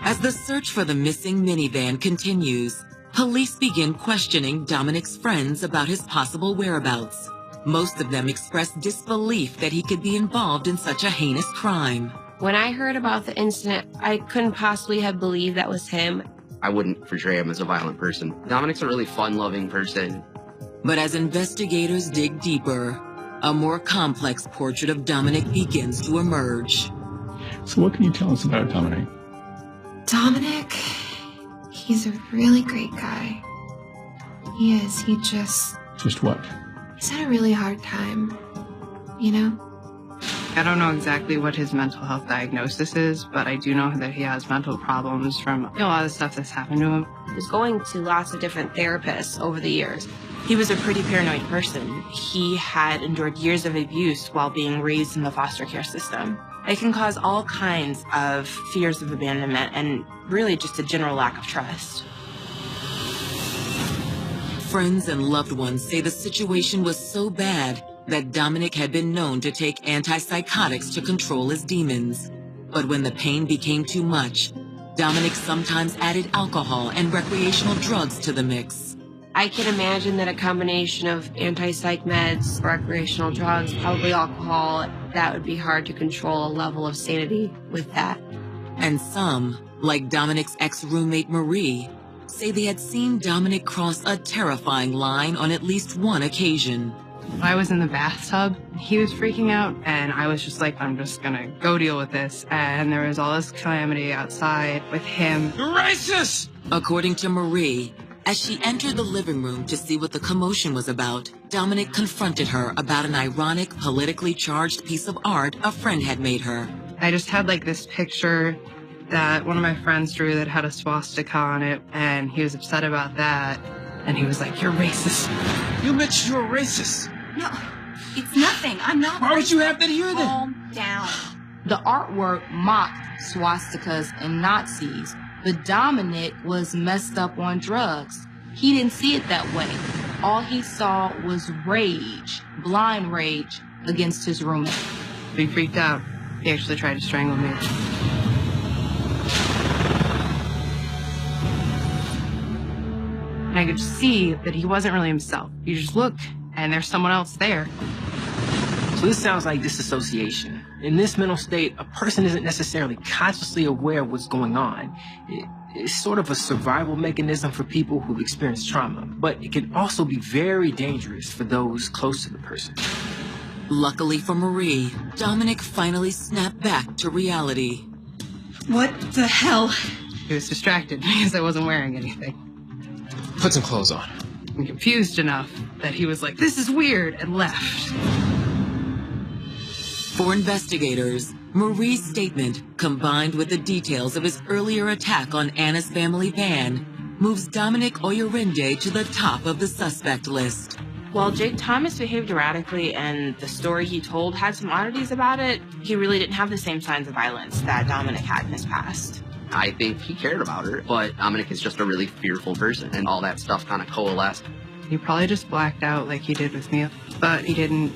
As the search for the missing minivan continues, police begin questioning Dominic's friends about his possible whereabouts. Most of them express disbelief that he could be involved in such a heinous crime. When I heard about the incident, I couldn't possibly have believed that was him. I wouldn't portray him as a violent person. Dominic's a really fun-loving person. But as investigators dig deeper, a more complex portrait of Dominic begins to emerge. So what can you tell us about Dominic? Dominic, he's a really great guy. He is. He just... Just what? He's had a really hard time, you know? I don't know exactly what his mental health diagnosis is, but I do know that he has mental problems from a lot of stuff that's happened to him. He was going to lots of different therapists over the years. He was a pretty paranoid person. He had endured years of abuse while being raised in the foster care system. It can cause all kinds of fears of abandonment and really just a general lack of trust. Friends and loved ones say the situation was so bad that Dominic had been known to take antipsychotics to control his demons. But when the pain became too much, Dominic sometimes added alcohol and recreational drugs to the mix. I can imagine that a combination of anti-psych meds, recreational drugs, probably alcohol, that would be hard to control a level of sanity with that. And some, like Dominic's ex-roommate Marie, say they had seen Dominic cross a terrifying line on at least one occasion. I was in the bathtub. He was freaking out, and I was just like, I'm just gonna go deal with this. And there was all this calamity outside with him. You're racist! According to Marie, as she entered the living room to see what the commotion was about, Dominic confronted her about an ironic, politically charged piece of art a friend had made her. I just had like this picture that one of my friends drew that had a swastika on it, and he was upset about that. And he was like, you're racist. You mentioned you're racist. No, it's nothing. I'm not. Why would you have that here then? Calm down. The artwork mocked swastikas and Nazis, but Dominic was messed up on drugs. He didn't see it that way. All he saw was rage, blind rage, against his roommate. He freaked out. He actually tried to strangle me. And I could see that he wasn't really himself. You just look, and there's someone else there. So this sounds like disassociation. In this mental state, a person isn't necessarily consciously aware of what's going on. It's sort of a survival mechanism for people who've experienced trauma, but it can also be very dangerous for those close to the person. Luckily for Marie, Dominic finally snapped back to reality. What the hell? He was distracted because I wasn't wearing anything. Put some clothes on. I'm confused enough that he was like, this is weird, and left. For investigators, Marie's statement, combined with the details of his earlier attack on Anna's family van, moves Dominic Oyorinde to the top of the suspect list. While Jake Thomas behaved erratically and the story he told had some oddities about it, he really didn't have the same signs of violence that Dominic had in his past. I think he cared about her, but Dominic is just a really fearful person, and all that stuff kind of coalesced. He probably just blacked out like he did with me, but he didn't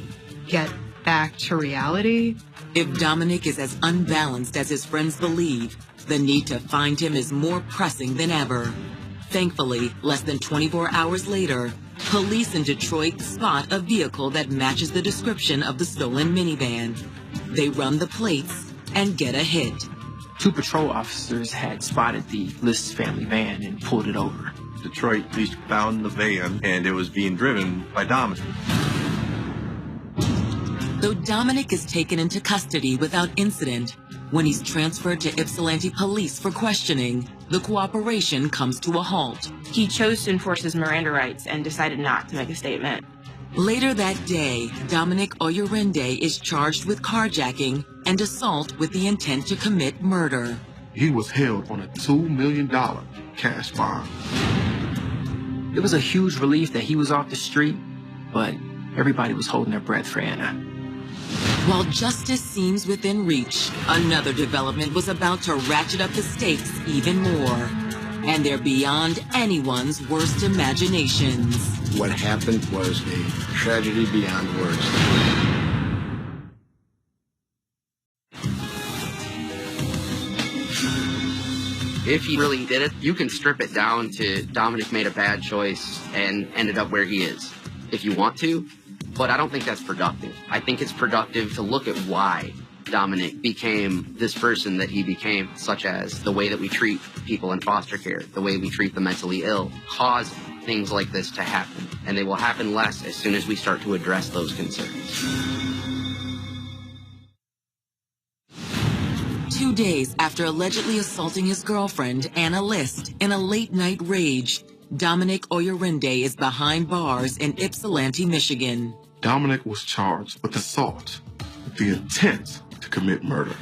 get back to reality. If Dominic is as unbalanced as his friends believe, the need to find him is more pressing than ever. Thankfully, less than 24 hours later, police in Detroit spot a vehicle that matches the description of the stolen minivan. They run the plates and get a hit. 2 patrol officers had spotted the List family van and pulled it over. Detroit police found the van, and it was being driven by Dominic. Though Dominic is taken into custody without incident, when he's transferred to Ypsilanti police for questioning, the cooperation comes to a halt. He chose to enforce his Miranda rights and decided not to make a statement. Later that day, 𝐷ominic 𝐄𝐄 is charged with carjacking and assault with the intent to commit murder. He was held on a $2 million cash bond. It was a huge relief that he was off the street, but everybody was holding their breath for Anna. While justice seems within reach, another development was about to ratchet up the stakes even more. And they're beyond anyone's worst imaginations. What happened was a tragedy beyond words. If he really did it, you can strip it down to 𝐷ominic made a bad choice and ended up where he is, if you want to. But I don't think that's productive. I think it's productive to look at why 𝐷ominic became this person that he became, such as the way that we treat people in foster care, the way we treat the mentally ill, cause things like this to happen. And they will happen less as soon as we start to address those concerns. 2 days after allegedly assaulting his girlfriend, Anna List, in a late-night rage, 𝐷ominic 𝐄𝐄 is behind bars in Ypsilanti, Michigan. 𝐷ominic was charged with assault with the intent to commit murder.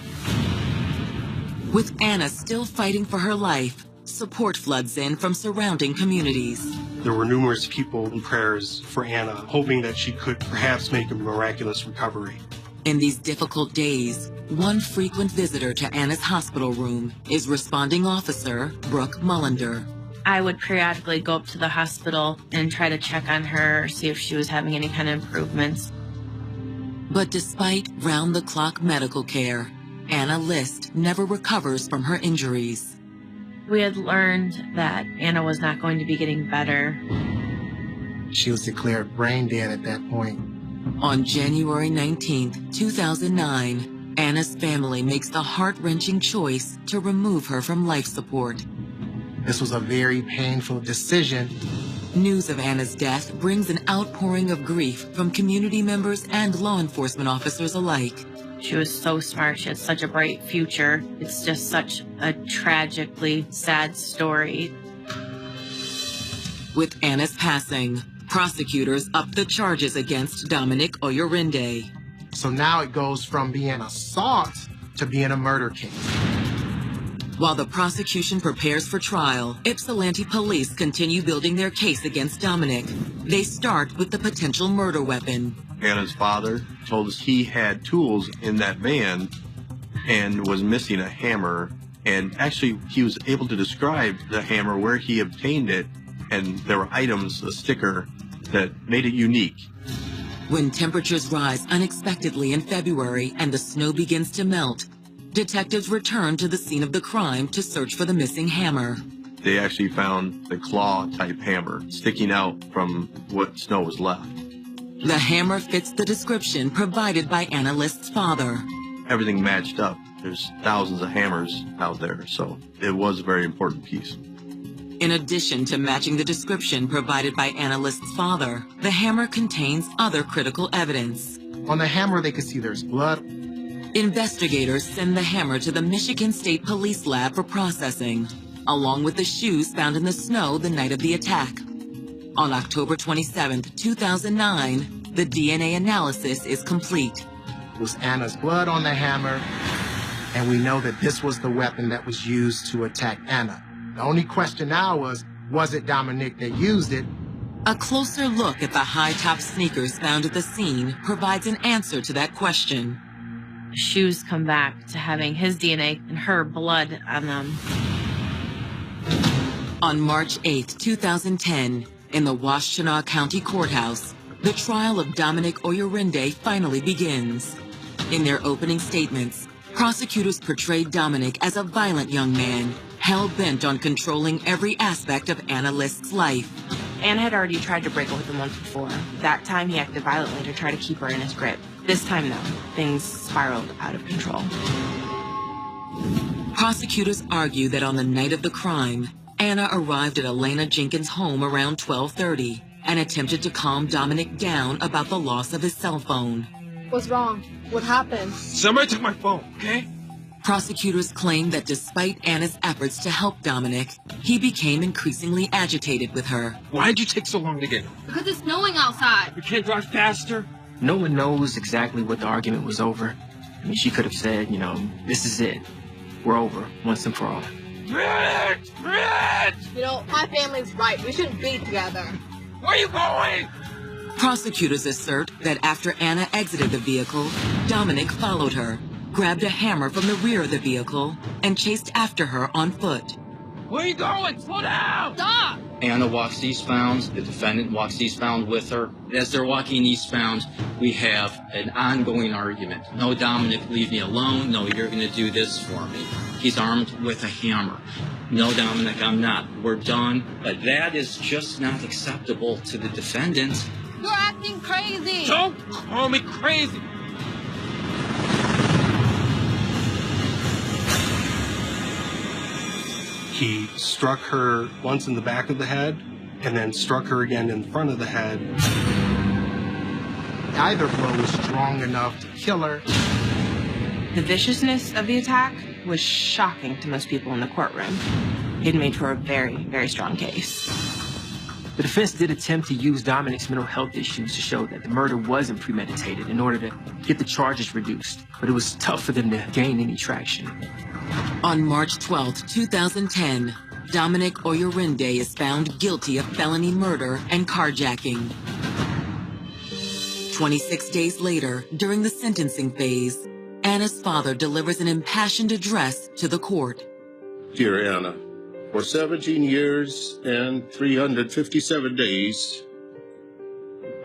With Anna still fighting for her life, support floods in from surrounding communities. There were numerous people in prayers for Anna, hoping that she could perhaps make a miraculous recovery. In these difficult days, one frequent visitor to Anna's hospital room is responding officer Brooke Mullender. I would periodically go up to the hospital and try to check on her, see if she was having any kind of improvements. But despite round-the-clock medical care, Anna List never recovers from her injuries. We had learned that Anna was not going to be getting better. She was declared brain dead at that point. On January 19th, 2009, Anna's family makes the heart-wrenching choice to remove her from life support. This was a very painful decision. News of Anna's death brings an outpouring of grief from community members and law enforcement officers alike. She was so smart. She had such a bright future. It's just such a tragically sad story. With Anna's passing, prosecutors upped the charges against 𝐷ominic 𝐄𝐄. So now it goes from being assault to being a murder case. While the prosecution prepares for trial, Ypsilanti police continue building their case against 𝐷ominic. They start with the potential murder weapon. Anna's father told us he had tools in that van and was missing a hammer. And actually, he was able to describe the hammer, where he obtained it, and there were items, a sticker, that made it unique. When temperatures rise unexpectedly in February and the snow begins to melt, detectives return to the scene of the crime to search for the missing hammer. They actually found the claw-type hammer sticking out from what snow was left. The hammer fits the description provided by Anna List's father. Everything matched up. There's thousands of hammers out there, so it was a very important piece. In addition to matching the description provided by Anna List's father, the hammer contains other critical evidence. On the hammer, they could see there's blood. Investigators send the hammer to the Michigan State Police lab for processing, along with the shoes found in the snow the night of the attack. On October 27, 2009, the DNA analysis is complete. It was Anna's blood on the hammer, and we know that this was the weapon that was used to attack Anna. The only question now was it 𝐷ominic that used it? A closer look at the high-top sneakers found at the scene provides an answer to that question. Shoes come back to having his DNA and her blood on them. On March 8, 2010, in the Washtenaw County Courthouse, the trial of 𝐷ominic 𝐄𝐄 finally begins. In their opening statements, prosecutors portrayed 𝐷ominic as a violent young man, hell-bent on controlling every aspect of Anna List's life. Anna had already tried to break up with him once before. That time, he acted violently to try to keep her in his grip. This time, though, things spiraled out of control. Prosecutors argue that on the night of the crime, Anna arrived at Elena Jenkins' home around 12:30 and attempted to calm 𝐷ominic down about the loss of his cell phone. What's wrong? What happened? Somebody took my phone, okay? Prosecutors claim that despite Anna's efforts to help Dominic, he became increasingly agitated with her. Why did you take so long to get here? Because it's snowing outside. You can't drive faster? No one knows exactly what the argument was over. I mean, she could have said, you know, this is it. We're over once and for all. Rich! Rich! You know, my family's right. We shouldn't be together. Where are you going? Prosecutors assert that after Anna exited the vehicle, Dominic followed her, grabbed a hammer from the rear of the vehicle, and chased after her on foot. Where are you going? Slow down! Stop! Anna walks eastbound. The defendant walks eastbound with her. As they're walking eastbound, we have an ongoing argument. No, Dominic, leave me alone. No, you're going to do this for me. He's armed with a hammer. No, Dominic, I'm not. We're done. But that is just not acceptable to the defendant. You're acting crazy! Don't call me crazy! He struck her once in the back of the head and then struck her again in front of the head. Either blow was strong enough to kill her. The viciousness of the attack was shocking to most people in the courtroom. It made for a very, very strong case. The defense did attempt to use Dominic's mental health issues to show that the murder wasn't premeditated in order to get the charges reduced, but it was tough for them to gain any traction. On March 12, 2010, Dominic Oyorinde is found guilty of felony murder and carjacking. 26 days later, during the sentencing phase, Anna's father delivers an impassioned address to the court. Dear Anna, for 17 years and 357 days,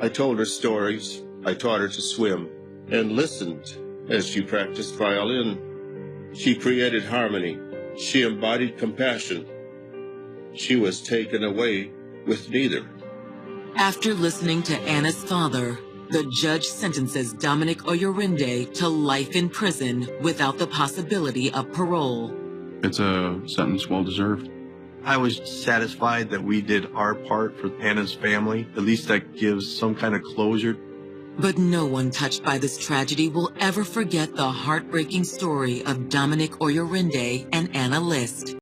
I told her stories, I taught her to swim, and listened as she practiced violin. She created harmony. She embodied compassion. She was taken away with neither. After listening to Anna's father, the judge sentences Dominic Oyorinde to life in prison without the possibility of parole. It's a sentence well deserved. I was satisfied that we did our part for Anna's family. At least that gives some kind of closure. But no one touched by this tragedy will ever forget the heartbreaking story of Dominic Oyorinde and Anna List.